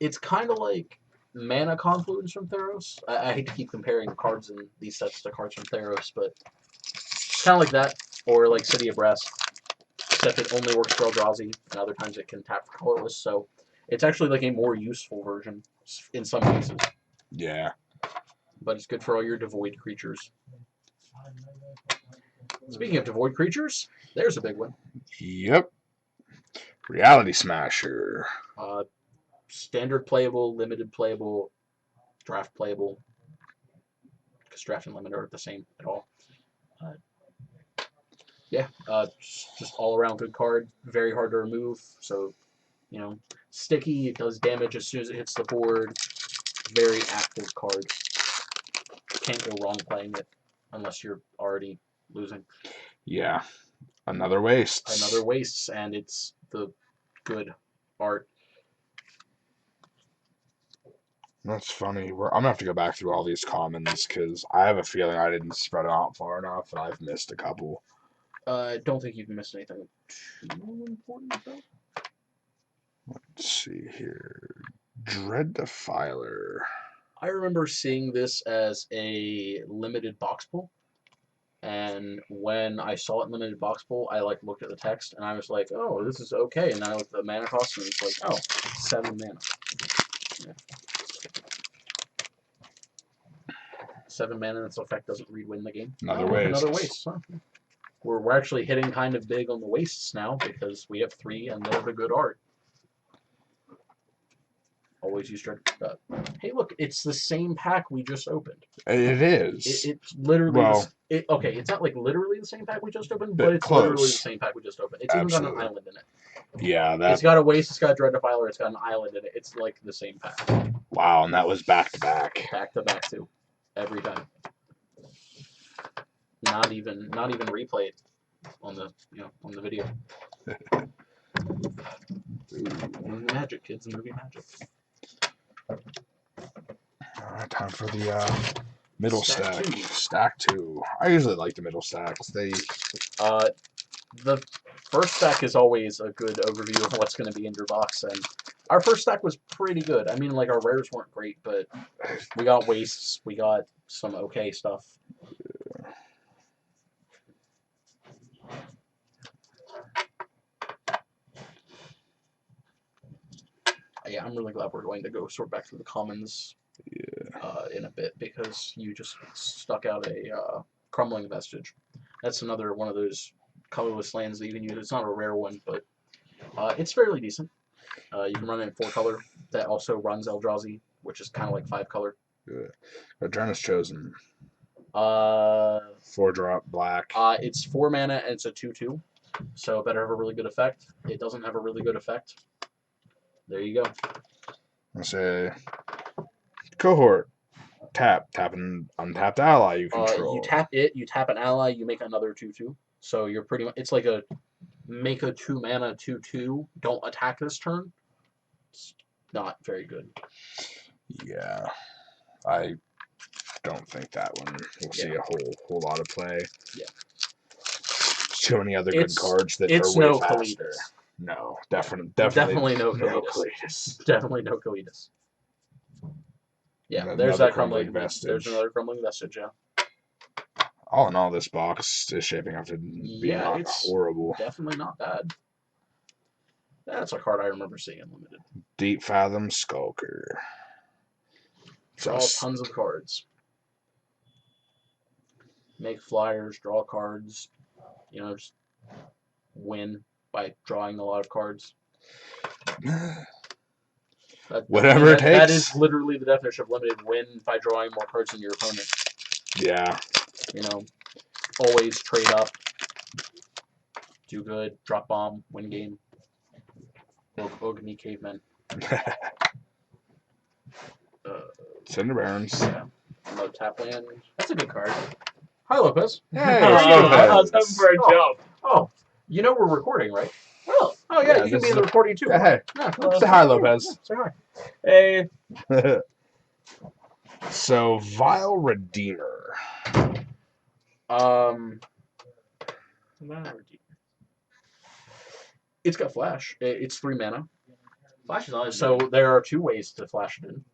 It's kind of like Mana Confluence from Theros. I hate to keep comparing cards in these sets to cards from Theros, but kind of like that, or like City of Brass, except it only works for Eldrazi, and other times it can tap for colorless. So it's actually like a more useful version in some cases. Yeah. But it's good for all your devoid creatures. Speaking of devoid creatures, there's a big one. Yep. Reality Smasher. Standard playable, limited playable, draft playable. Because draft and limited are the same at all. Yeah, just all around good card. Very hard to remove. So, you know, sticky. It does damage as soon as it hits the board. Very active card. Can't go wrong playing it unless you're already losing. Yeah. Another waste. Another wastes, and it's the good art. That's funny. I'm gonna have to go back through all these commons because I have a feeling I didn't spread it out far enough, and I've missed a couple. I don't think you've missed anything too important, though. Let's see here. Dread Defiler. I remember seeing this as a limited box pull, and when I saw it in limited box pull, I like looked at the text and I was like, "Oh, this is okay." And then I looked at the mana cost and it's like, "Oh, 7 mana." Yeah. 7 mana and its effect doesn't read-win the game. Another Oh, waste. Another waste. Huh? We're actually hitting kind of big on the wastes now because we have 3 and they're the good art. Always use Dread. Hey, look, it's the same pack we just opened. It is. It's literally Well, okay. It's not like literally the same pack we just opened, but it's close. literally the same pack we just opened. It's even got an Absolutely. island in it. Yeah, It's got a waste. It's got a Dread Defiler. It's got an island in it. It's like the same pack, wow, and that was back to back. back to back too, every time. Not even replayed on the on the video. Movie magic, kids. Movie magic. All right, time for the middle Stack stack. two. Stack 2. I usually like the middle stacks. They The first stack is always a good overview of what's going to be in your box, and our first stack was pretty good. I mean, like, our rares weren't great, but we got wastes, we got some okay stuff. yeah, I'm really glad we're going to go sort back through the commons in a bit, because you just stuck out a Crumbling Vestige. That's another one of those colorless lands that you can use. It's not a rare one, but it's fairly decent. You can run it in 4 color. That also runs Eldrazi, which is kind of like 5 color. Good. Adrena's chosen. 4-drop black. It's 4 mana and it's a 2/2, so it better have a really good effect. It doesn't have a really good effect. There you go. I'll say cohort. Tap an untapped ally you control. You tap it. You tap an ally. You make another 2/2. So you're pretty much. It's like a make a 2 mana 2/2. Don't attack this turn. It's not very good. Yeah, I don't think that one will see a whole lot of play. Yeah. Too many other good cards that are way no faster. Kalitas. No, definitely no no Kalitas. Kalitas. Definitely no Kalitas. Yeah, Another there's that Crumbling Crumbling Vestige. There's another Crumbling Vestige, yeah. All in all, this box is shaping up to be not it's horrible. definitely not bad. That's a card I remember seeing in Limited. Deep Fathom Skulker. Draw tons of cards. Make flyers, draw cards. You know, just win by drawing a lot of cards. Whatever it takes. That is literally the definition of Limited. Win by drawing more cards than your opponent. Yeah. You know, always trade up. Do good. Drop bomb. Win game. Ogni Cavemen. Cinder Barons. Yeah. No tap land. That's a good card. Hi, Lopez. Hey, Oh, it's I was Lopez. hoping for a jump. Oh, you know we're recording, right? Oh, Oh, yeah, you can be in the recording too. Yeah, hey. Yeah, Say hi, Lopez. say hi. hey. So, Vile Redeemer. It's got flash. It's 3 mana. Flash is always So good. there are 2 ways to flash it in.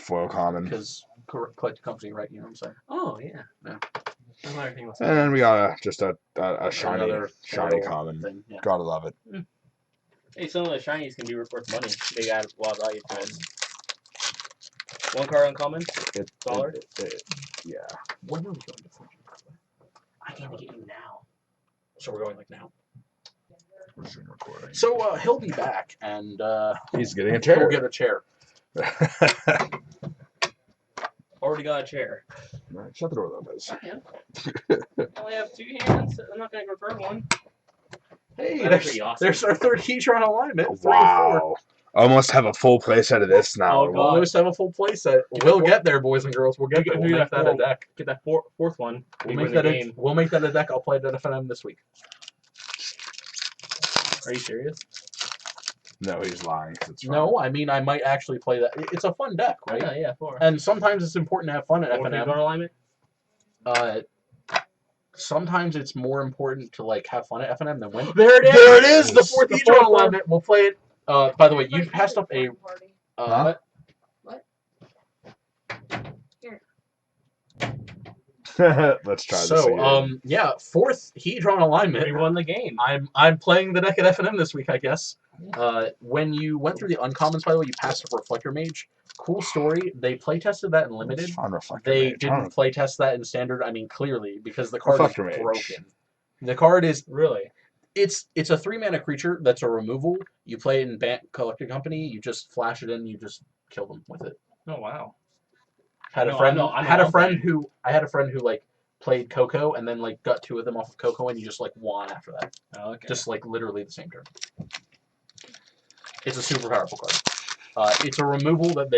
Foil common. Because collect company, right? You know what I'm saying? Oh, yeah. Yeah. And then we got just a shiny Another foil common. thing, yeah. Gotta love it. Hey, some of the shinies can be worth money. They add a lot of value to it. 1 card uncommon. Dollar. Yeah. When are we going to Fortune? I can't get you now. So we're going like now. We're soon recording. So he'll be back, and he's getting a he'll chair. get a chair. Already got a chair. Right, shut the door, Lopez. I only have 2 hands. I'm not going to return one. Hey, That'd be pretty awesome. there's our 3rd Keytron alignment. 3 and 4. Wow. Almost have a full play set of this now. Oh, We'll God. almost have a full play set. We'll get there, boys and girls. We'll get there. We'll make that a deck. Get that fourth one. We'll make that a deck. I'll play it at FNM this week. Are you serious? No, he's lying. It's fine. No, I mean I might actually play that. It's a fun deck, right? Yeah, 4. And sometimes it's important to have fun at Keytron FNM. alignment? Sometimes it's more important to like have fun at FNM than win. There it is! There it is! The 4th The Keytron fourth alignment. We'll play it. By the way, you passed up a. Huh? Let's try this So, again. yeah, 4th Hedron alignment. We won the game. I'm playing the deck at FNM this week, I guess. When you went through the uncommons, by the way, you passed up Reflector Mage. Cool story. They playtested that in Limited. It's fun, Reflector They Mage. didn't playtest that in Standard. I mean, clearly, because the card Reflector is Mage. broken. The card is Really? it's a 3 mana creature that's a removal. You play it in Collecting Company. You just flash it in. You just kill them with it. Oh, wow. I had a friend who like played Coco and then like got 2 of them off of Coco and you just like won after that. Oh, okay. Just like literally the same turn. It's a super powerful card. It's a removal that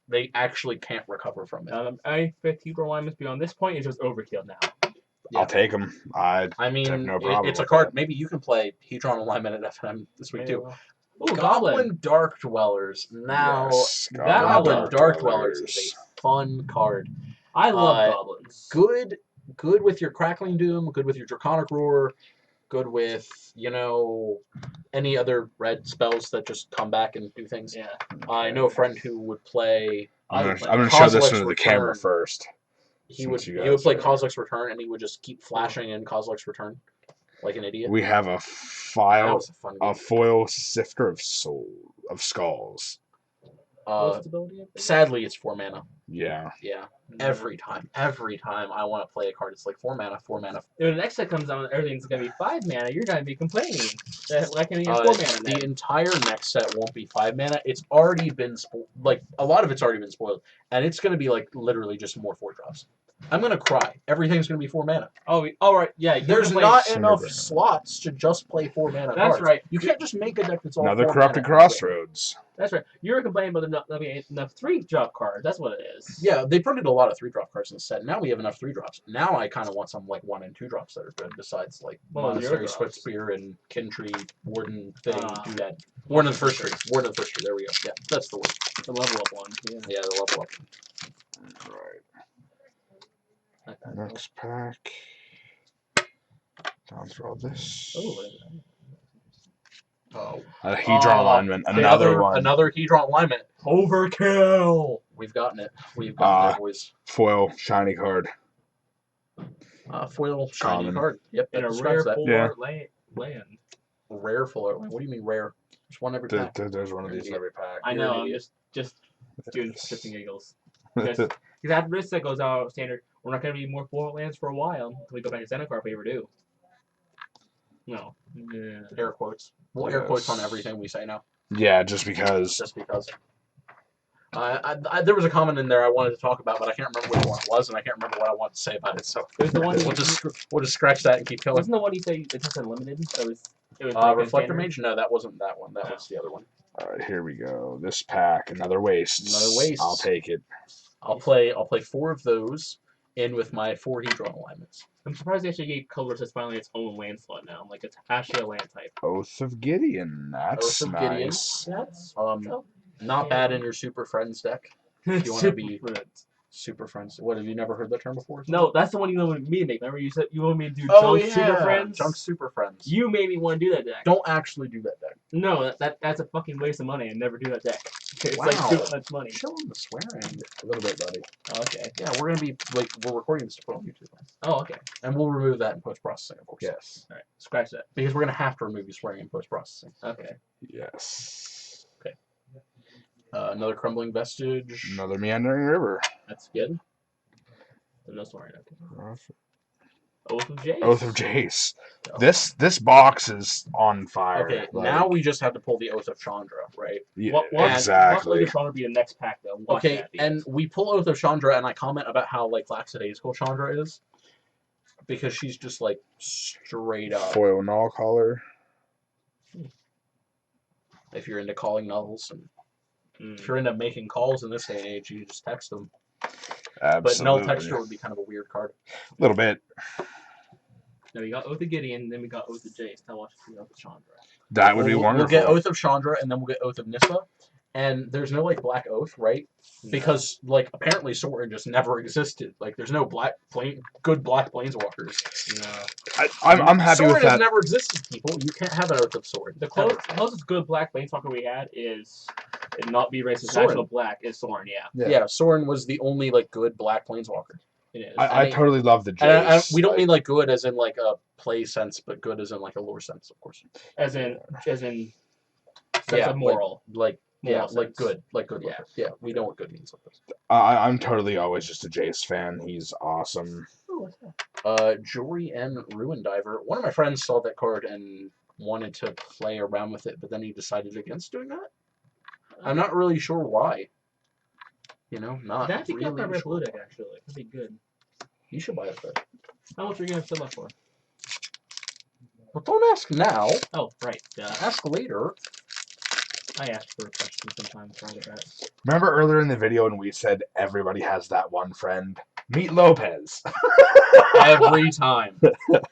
they actually can't recover from it. I 5th Keytron alignments beyond this point is just overkill now. Yeah. I'll take him. I mean, have no problem it's a with card. that. Maybe you can play Hedron alignment at FNM this week too. Ooh, Goblin Dark Dwellers. Now, Yes, Goblin Dark Dwellers is a fun card. I love goblins. Good with your Crackling Doom, good with your Draconic Roar, good with, you know, any other red spells that just come back and do things. Yeah. I know a friend who would play. I'm gonna show this Kozilek's into the camera Return. first. He would Since you play guys are- Kozilek's Return, and he would just keep flashing in Kozilek's Return. like an idiot. We have a That file, was a fun game. a foil sifter of skulls. What's the ability of it? Sadly, it's 4 mana. Yeah. Yeah. Every time I want to play a card, it's like 4 mana, 4 mana. When the next set comes out, everything's gonna be 5 mana. You're gonna be complaining that why can't you have 4 mana? The entire next set won't be 5 mana. It's already been like a lot of it's already been spoiled, and it's gonna be like literally just more 4-drops. I'm gonna cry. Everything's gonna be 4 mana. Oh, all right, yeah. There's not enough slots to just play 4 mana That's cards. right. You can't just make a deck that's all Another 4 Corrupted mana. Crossroads. That's right. You were complaining about not being enough 3-drop cards. That's what it is. Yeah, they printed a lot of 3-drop cards in the set. Now we have enough 3-drops. Now I kind of want some like 1 and 2 drops that are good. Besides like Monastery, 0 drops. Swiftspear, and Kintree, Warden thing, do that. Warden Warden of the First Tree. Warden of the First Tree. There we go. Yeah, that's the word. The level up one. Yeah. Yeah, the level up. Right. Next pack. Down through all this. Oh, Hedron alignment. Another one. Another Hedron alignment. Overkill. We've gotten it. We've gotten it, boys. Foil shiny card. Foil shiny Common. card. Yep. In that a describes rare that. full Yeah. art land. Rare full art. What do you mean rare? There's one every pack. There's one of these in every pack. I You're know. an I'm idiot. just doing shits and giggles. Because after this set goes out standard, we're not going to be more full art lands for a while until we go back to Zendikar if we ever do. No. Yeah. Air quotes. We'll air quotes on everything we say now. Yeah, just because. Just because. There was a comment in there I wanted to talk about, but I can't remember which one it was, and I can't remember what I wanted to say about it. So It was the one we'll just scratch that and keep going. Wasn't the one you say it's just unlimited? It was Reflector Mage? No, that wasn't that one. That was the other one. All right, here we go. This pack, another waste. Another waste. I'll take it. I'll play 4 of those in with my 4 Hedron alignments. I'm surprised they actually gave colors as finally its own land slot now. Like it's actually a land type. Oath of Gideon. That's Oath of Gideon. nice. That's Not bad in your Super Friends deck. If you want to be Super Friends. What, have you never heard that term before? No, that's the one you wanted me to make. Remember you said you wanted me to do Oh, Junk Super Friends? Junk Super Friends. You made me want to do that deck. Don't actually do that deck. No, that's a fucking waste of money. I never do that deck. It's Wow. like too much money. Chill on the swearing a little bit, buddy. Oh, okay. Yeah, we're gonna be like we're recording this to put on YouTube, Oh, okay. and we'll remove that in post processing, of course. Yes. All right. Scratch that. Because we're gonna have to remove you swearing in post processing. Okay. Yes. Another Crumbling Vestige. Another Meandering River. That's good. No sorry. Okay. Oath of Jace. Oath of Jace. This box is on fire. Okay, like- now we just have to pull the Oath of Chandra, right? Yeah, What exactly. would Chandra be the next pack though? Watch Okay, that, and we pull Oath of Chandra, and I comment about how like lackadaisical Chandra is, because she's just like straight up. Foil null color. If you're into calling novels, and Mm. if you're into making calls in this day and age, you just text them. Absolutely. But null texture would be kind of a weird card. A little bit. No, we got Oath of Gideon, then we got Oath of Jace. Now watch the Oath of Chandra. That would be wonderful. We'll get Oath of Chandra, and then we'll get Oath of Nissa. And there's no like Black Oath, right? Because like apparently Sorin just never existed. Like there's no good black planeswalkers. No. I'm happy Sorin with has that. never existed, people. You can't have an Oath of Sorin. The closest good black planeswalker we had is and not be racist. Sorin. Actual black is Sorin. Yeah, Yeah, Sorin was the only like good black planeswalker. it is. I totally love the And Jace. we don't mean like good as in like a play sense, but good as in like a lore sense, of course. as in sense Yeah, of moral. Like yeah, Moral like sense. good, Yeah. yeah. We know what good means with this. I'm totally always just a Jace fan. He's awesome. Oh, what's that? Jori and Ruin Diver. One of my friends saw that card and wanted to play around with it, but then he decided against doing that. I'm not really sure why. You know, not That's really my red sure. blue deck actually. That'd be good. You should buy it though. How much are you gonna sell that for? Well, don't ask now. Oh, right. Ask later. I asked for a question sometimes. Sorry about that. Remember earlier in the video when we said everybody has that one friend? Meet Lopez. Every time.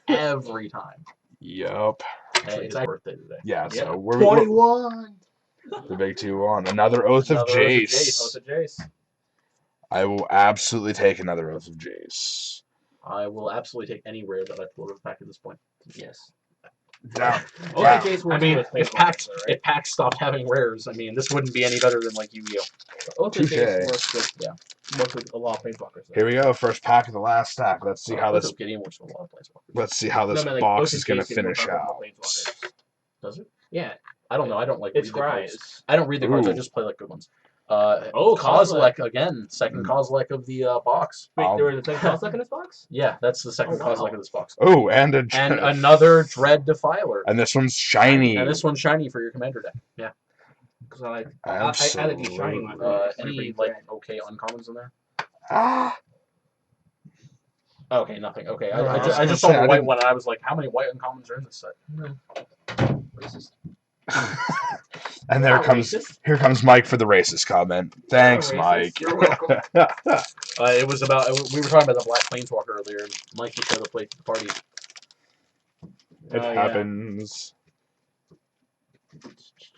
Every time. Yup. Hey, it's his birthday today. Yeah, Yeah. so we're 21. the big 2-1. Another Oath of Another Oath of Jace. Oath of Jace. I will absolutely take another Oath of Jace. I will absolutely take any rare that I pull out of the pack at this point. Yes. Down. Oh, Wow. the case I works mean, with if Planeswalkers, packs though, right? if packs stopped having rares, I mean, this wouldn't be any better than like Yu-Gi-Oh. Oh, the case Touche. works with a lot of Planeswalkers. Though. Here we go. First pack of the last stack. Let's see how Oath this. of Gideon works with a lot of Planeswalkers. Let's see how this No, I mean, like, box Oath is of going to Case is more finish powerful than out. Planeswalkers. Does it? Yeah, I don't know. I don't like it's read the cards. Grise. I don't read the cards. I Ooh. just play like good ones. Oh, Kozilek again. Second Mm. Kozilek of the box. Wait, I'll- there was a second Kozilek in this box? Yeah, that's the second Oh, wow. Kozilek of this box. Oh, and And another Dread Defiler. And this one's shiny. And this one's shiny for your commander deck. Yeah. Because I like the shiny one. Any like okay uncommons in there? Ah. Okay, nothing. Okay, No, I was I gonna just saw say, the I white didn't- one and I was like, how many white uncommons are in this set? Racist. And there Not comes racist. here comes Mike for the racist comment. Thanks, Not racist. Mike. You're welcome. It was about we were talking about the Black Planeswalker earlier, and Mikey showed up late to the party. It Oh, yeah. happens.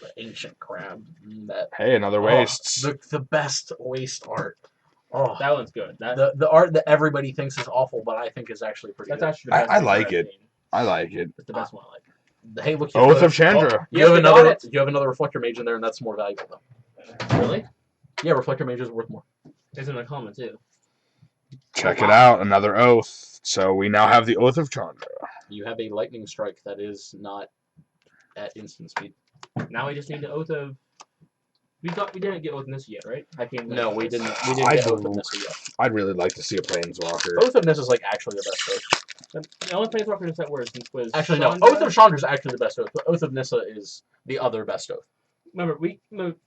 The ancient crab. That Hey, another wastes. the best waste art. Oh, That one's good. the art that everybody thinks is awful, but I think is actually pretty That's good. actually the best. I one like I've it. seen. I like it. It's the best one I like. Hey, look. Oath of Chandra. You have Yes, we got another. it. You have another Reflector Mage in there, and that's more valuable though. Really? Yeah, Reflector Mage is worth more. It's in a comment too. Check it out. Another oath. So we now have the Oath of Chandra. You have a Lightning Strike that is not at instant speed. Now we just need the oath of. We didn't get oath of Nissa yet, right? I came. No, we didn't. We I didn't get Oath do. of Nissa yet. I'd really like to see a Planeswalker. Oath of Nissa is like actually the best oath. The only Planeswalker in set was Actually, no. Chandra. Oath of Chandra is actually the best oath, but Oath of Nissa is the other best oath. Remember,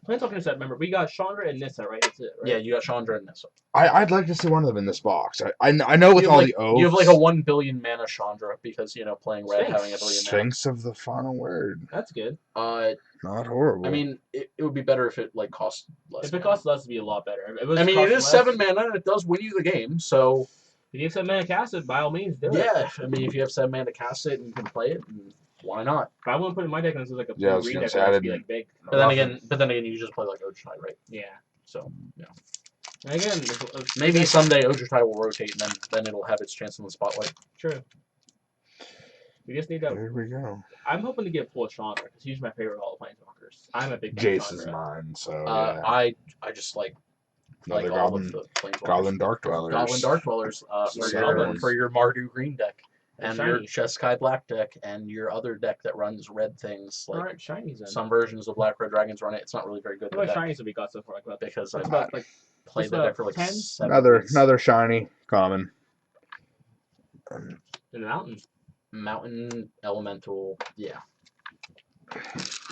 Planeswalker in set. Remember, we got Chandra and Nissa, right? That's it, right? Yeah, you got Chandra and Nissa. I'd like to see one of them in this box. I know with You have all like- the oaths. You have like a 1 billion mana Chandra because playing red Sphinx. having a billion mana. Sphinx of the Final Word. That's good. Not horrible. I mean, it would be better if it like cost less. If it mana. costs less, it'd be a lot better. If it was I mean, it cost is less, 7 mana and it does win you the game. So If you have 7 mana cast it, by all means, do it. yeah, I mean, if you have 7 mana to cast it and you can play it, why not? If I want to put it in my deck, and this is like a Yeah, I was green gonna deck, say, it I has to be didn't- like big. But then again, you just play like Ojai, right? Yeah. So yeah, And again, it's maybe someday Ojai will rotate and then it'll have its chance in the spotlight. True. We just need to. Here we go. I'm hoping to get full Chandra because he's my favorite of all the Planeswalkers. I'm a big fan of Jace is Chandra. mine, so I just like another all Goblin, of the Planeswalkers. Goblin Dark Dwellers. Goblin Dark Dwellers Goblins. for your Mardu green deck and your Shiny. Jeskai black deck and your other deck that runs red things. Like Alright, shinies then. some versions of Black Red Dragons run it. It's not really very good. What in about the deck shinies have we got so far? Like about because That's I've about like played just the about deck for like 10? 7 Another weeks. shiny common. in the mountain. Mountain Elemental, yeah.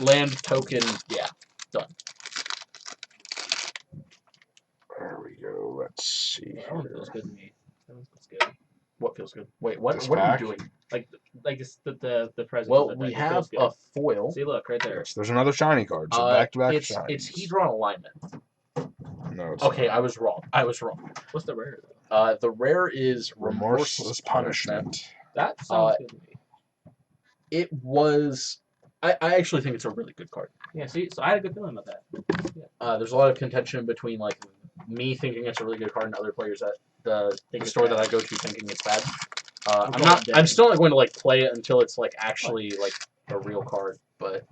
Land token, yeah. Done. There we go. Let's see. That one here. feels good to me. That one feels good. What feels good? Wait, what? This What are pack? you doing? Like this, the presence. Well, of the we deck, it have feels good. a foil. See, look right there. Yes, there's another shiny card. So back to back It's shinies. Hedron alignment. No, it's Okay, not. I was wrong. What's the rare though? The rare is Remorseless punishment. That sounds good to me. It was. I actually think it's a really good card. Yeah. See, so I had a good feeling about that. There's a lot of contention between like me thinking it's a really good card and other players at the store that I go to thinking it's bad. I'm still not going to like play it until it's like actually like a real card, but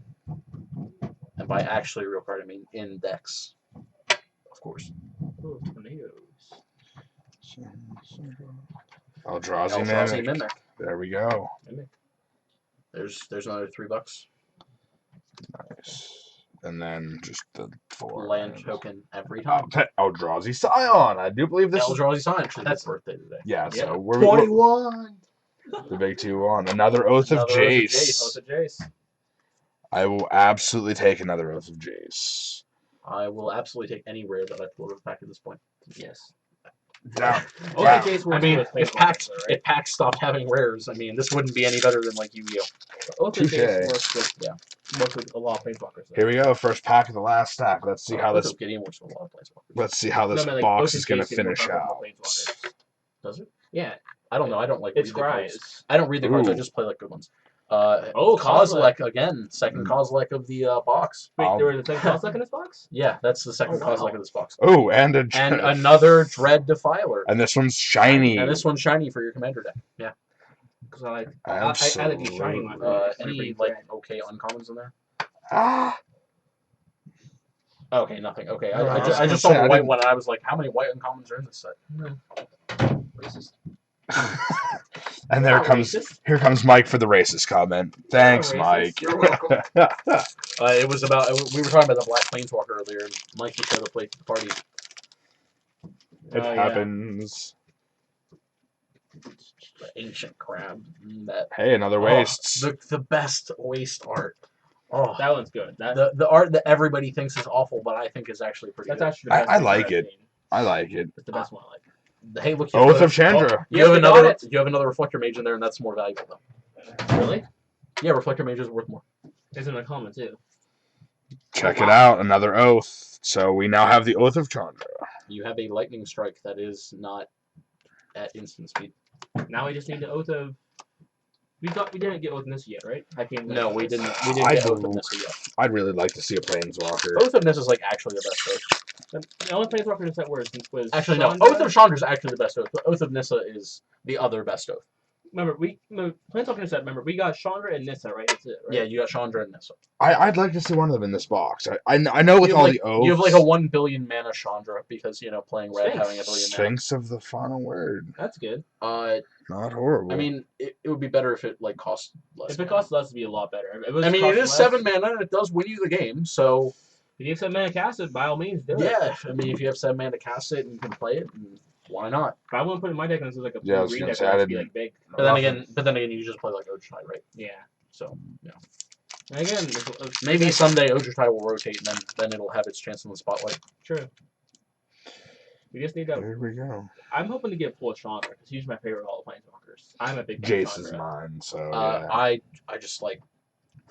and by actually a real card I mean index, of course. Ooh, tornadoes. Eldrazi Eldrazi Mimic. Mimic. There we go. There's another $3. Nice. And then just the 4 Land token every time. Eldrazi Scion. I do believe this is. Eldrazi Sign actually That's- his birthday today. Yeah, Yeah. so we're 21. the big 2-1. Another Oath of Another Oath of Jace. Jace. Oh, it's a Jace. I will absolutely take another Oath of Jace. I will absolutely take any rare that I pull back at this point. Yes. Down. Oh, Wow. the Jace I works mean, with if Planeswalkers, packs though, right? if packs stopped having rares, I mean, this wouldn't be any better than like Yu-Gi-Oh. Oh, the Touche. Jace works with a lot of Planeswalkers. though. Here we go. First pack of the last stack. Let's see how Oath this. of Gideon works with a lot of Planeswalkers. Let's see how this No, I mean, like, box Oath is of going to Case is more finish powerful out. than Planeswalkers. Does it? Yeah, I don't know. I don't like it's read the cards. Grise. I don't read the cards. I Ooh. just play like good ones. Oh, Kozilek again. Second Mm. Kozilek of the box. Wait, I'll- there was a second Kozilek in this box? Yeah, that's the second Oh, wow. Kozilek of this box. Oh, and And another Dread Defiler. And this one's shiny. And this one's shiny for your commander deck. Yeah. because I like these shiny ones. Any like okay uncommons in there? Ah. Okay, nothing. Okay, No, I was I gonna just saw say, the I white didn't- one and I was like, how many white uncommons are in this set? Racist. And there Not comes racist. here comes Mike for the racist comment. Thanks, racist. Mike. You're welcome. It was about we were talking about the Black Planeswalker earlier, and Mikey showed up late to the party. It happens. The ancient crab. That Hey, another wastes. the best waste art. Oh, That one's good. the art that everybody thinks is awful, but I think is actually pretty That's good. actually the best. I one like I've it. seen. I like it. It's the best one I like. Hey, look. Oath of Chandra. You have Yes, we got another. it. You have another Reflector Mage in there, and that's more valuable though. Really? Yeah, Reflector Mage is worth more. It's in a comment too. Check it out. Another oath. So we now have the Oath of Chandra. You have a Lightning Strike that is not at instant speed. Now we just need the oath of. We didn't get oath of Nissa yet, right? I came. No, we didn't. We I didn't get Oath do- of Nissa yet. I'd really like to see a Planeswalker. Oath of Nissa is like actually the best oath. The only Planeswalker in set was Actually, no. Chandra. Oath of Chandra is actually the best oath, but Oath of Nissa is the other best oath. Remember, Planeswalker in set. Remember, we got Chandra and Nissa, right? That's it, right? Yeah, you got Chandra and Nissa. I'd like to see one of them in this box. I know with You have all like, the oaths. you have like a 1 billion mana Chandra because playing red Sphinx. having a billion mana. Sphinx of the Final Word. That's good. Not horrible. I mean, it would be better if it like cost less. If it mana. costs less, it'd be a lot better. If I mean, it is less, 7 mana and it does win you the game. So If you have 7 mana cast it, by all means, do it. yeah, I mean, if you have 7 mana to cast it and you can play it, why not? If I want to put it in my deck, and this is like a Yeah, I was green gonna deck, say, it I has to be didn't- like big. But then again, you just play like Ojai, right? Yeah. So yeah. And again, Maybe someday Ojai will rotate and then it'll have its chance in the spotlight. True. We just need to. Here we go. I'm hoping to get full Chandra because he's my favorite of all the Planeswalkers. I'm a big fan of Jace is Chandra. mine, so I just like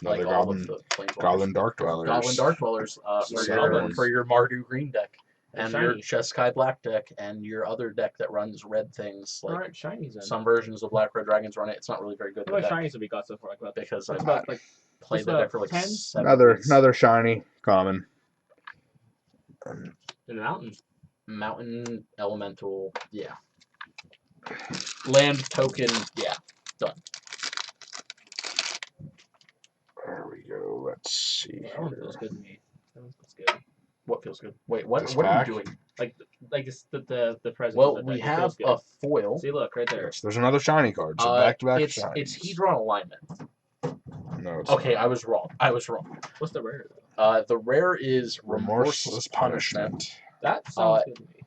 Another all Goblin, of the Planeswalkers. Goblin Dark Dwellers. Goblin Dark Dwellers Goblin. for your Mardu green deck and your Shiny. Jeskai black deck and your other deck that runs red things. Like Alright, shinies then. some versions of Black Red Dragons run it. It's not really very good. What about deck shinies have we got so far? Like about because That's I about like played just the about deck for like 10? 7 Another weeks. another shiny common. in the mountains. Mountain Elemental, yeah. Land token, yeah. Done. There we go. Let's see. That one here. feels good to me. That one feels good. What feels good? Wait, what? This What are pack? you doing? Like this, the presence. Well, of the we deck, it have feels good. a foil. See, look right there. Yes, there's another shiny card. So back to back It's shinies. Hedron alignment. No, it's Okay, not. I was wrong. What's the rare? The rare is Remorseless Punishment. That sounds good to me.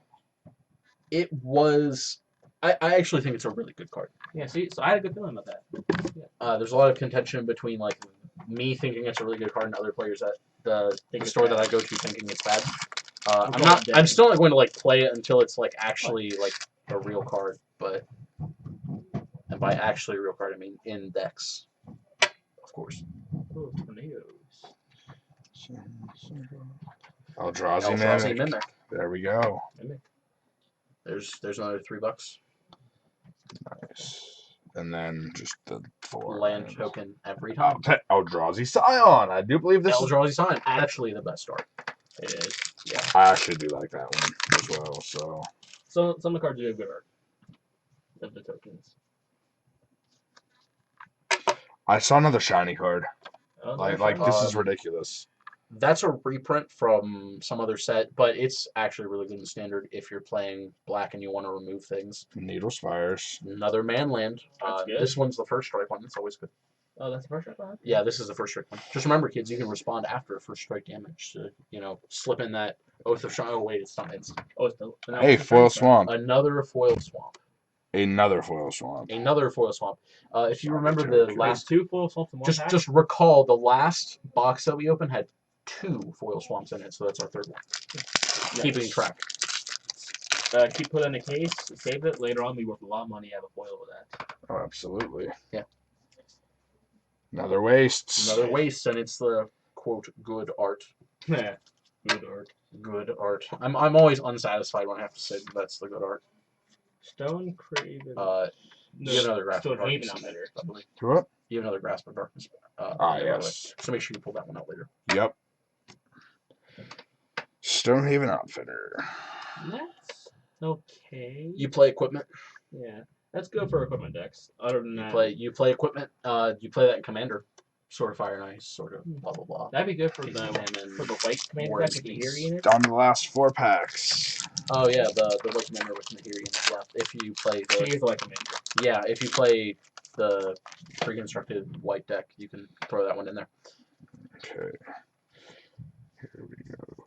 It was. I actually think it's a really good card. Yeah. See, so I had a good feeling about that. There's a lot of contention between like me thinking it's a really good card and other players at the store that I go to thinking it's bad. I'm still not going to like play it until it's like actually like a real card, but and by actually a real card I mean index, of course. Oh, tornadoes. Eldrazi Eldrazi Mimic. Mimic. There we go. There's another $3. Nice. And then just the 4 Land lands. token every time. Eldrazi Scion. I do believe this is. Eldrazi Sign, actually the best art. It is. Yeah. I actually do like that one as well. So So some of the cards do have good art. Of the tokens. I saw another shiny card. Oh, Like they're this shiny. is ridiculous. That's a reprint from some other set, but it's actually really good in standard if you're playing black and you want to remove things. Needle Spires. Another Manland. That's good. This one's the first strike one. It's always good. Oh, that's the first one. Yeah, this is the first strike one. Just remember, kids, you can respond after first strike damage. To, slip in that Oath of Shine. Oh wait, it's not. It's Oh, it's the. so now Hey, it's the Foil shiny card. Swamp. another foil swamp. Another Foil Swamp. Another foil swamp. If you remember Sorry, the Joe. last, Two foil swamps in one pack. just recall the last box that we opened had 2 foil swamps in it, so that's our third one. Nice. Keeping track. Keep put it in a case, save it. Later on, we worth a lot of money. Have a foil with that. Oh, absolutely. Yeah. Another Wastes. Another waste, and it's the quote good art. Yeah. Good art. Good art. I'm always unsatisfied when I have to say that's the good art. Stone Craven. You have another grasp of Stone Haven darkness. Outfitter. I believe. To what? You have another grasp of darkness. Yes. So make sure you pull that one out later. Yep. Stonehaven Outfitter. That's okay. You play equipment. Yeah. Let's go for equipment decks. Other than that, You play equipment. You play that in Commander. Sort of Fire and Ice. Sort of blah blah blah. that'd be good for Kingdom the and white commander War deck and with Peace. Tahiri in it. Down to the last 4 packs. Oh yeah, the white commander with Nahiri in it. Yeah, if you play She the is the white commander. yeah, if you play the pre-constructed white deck, you can throw that one in there. Okay. Here we go.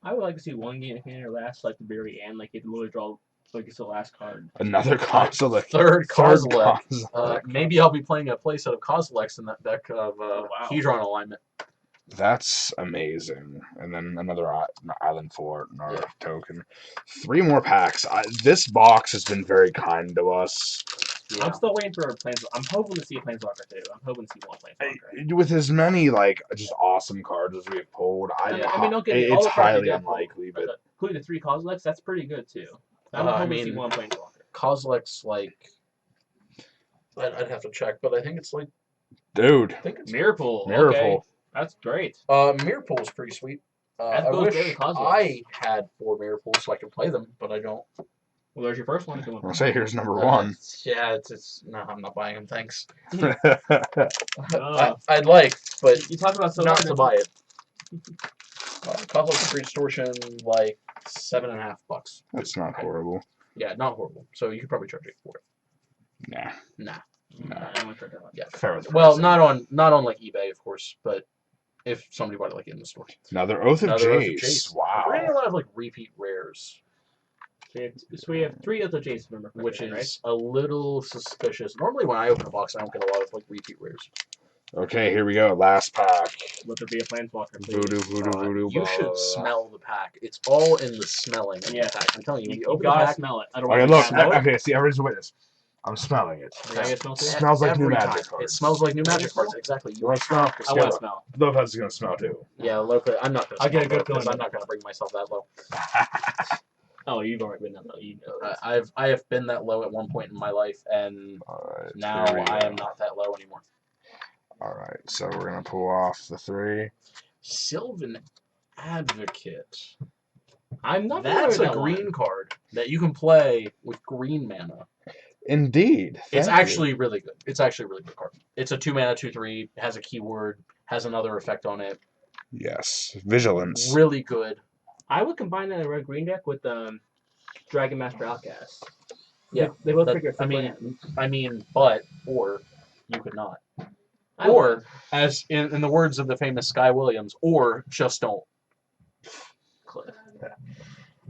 I would like to see one game of commander last like the very end, like you can literally draw like it's the last card. Another Kozilek. Third Kozilek. Kozilek. Maybe I'll be playing a playset of Kozileks in that deck of wow. Hedron alignment. That's amazing. And then another Island Fort, another Yeah. token. 3 more packs. This box has been very kind to us. Yeah. I'm still waiting for a Planeswalker. I'm hoping to see a Planeswalker too. I'm hoping to see one Planeswalker. With as many like just awesome cards as we've pulled, I mean, don't get me- all it's the cards highly we did pull, unlikely, but including the 3 Kozileks, that's pretty good too. I'm I hoping to see mean, one Planeswalker. Kozilek's like I'd have to check, but I think it's like dude, I think it's Mirrorpool. Miracle. Okay. That's great. Mirrorpool is pretty sweet. That I goes wish great with Kozilek. I had 4 Mirrorpools so I could play them, but I don't. Well, there's your first one. I'll say here's number 1. Yeah, it's no, I'm not buying them. Thanks. Oh. I'd like, but You talk about so not much. to buy it. Kozilek's free distortion like $7.50. That's not horrible. Yeah, not horrible. So you could probably charge 8 for it. Nah. Nah. I don't care about Yeah. Fair with Well, pricing. not on like eBay, of course, but if somebody bought it like in the store. Another Oath of Another Oath of Jace. Jace. Wow. We're getting a lot of like repeat rares, So we have 3 of the Jason, remember? which right? is a little suspicious. Normally, when I open a box, I don't get a lot of like repeat rares. Okay, here we go. Last pack. Let there be a Planeswalker, please. Voodoo, voodoo, voodoo. You blah, should blah, blah. smell the pack. It's all in the smelling of Yeah. the pack. I'm telling you, when You you open the gotta pack, smell it. Okay, Otherwise, look. smell it? Okay, see, everyone's a witness. I'm smelling it. Can I get a smell too? Smells like new every Magic time. cards. It smells like new Wanna Magic smell? cards. Exactly. You want to smell? I want to smell. Lopez is gonna smell too. Yeah, Lopez. I'm not gonna. I get a smell good Lopez. feeling. I'm not gonna bring myself that low. Oh, you've already been that low. You know this. I have been that low at one point in my life, and Alright, now here we I go. am not that low anymore. Alright, so we're gonna pull off the 3. Sylvan Advocate. I'm not That's familiar a with that green one. card that you can play with green mana. Indeed. It's Thank you. actually really good. It's actually a really good card. It's a 2 mana 2/3. Has a keyword. Has another effect on it. Yes. Vigilance. Really good. I would combine that in a red green deck with Dragon Master Outcast. Yeah, they both that- trigger. I mean, but or you could not. I Or would. as in the words of the famous Sky Williams, or just don't. Cliff. All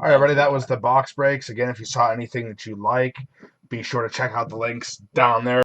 right, everybody, that was the box breaks. Again, if you saw anything that you like, be sure to check out the links down there.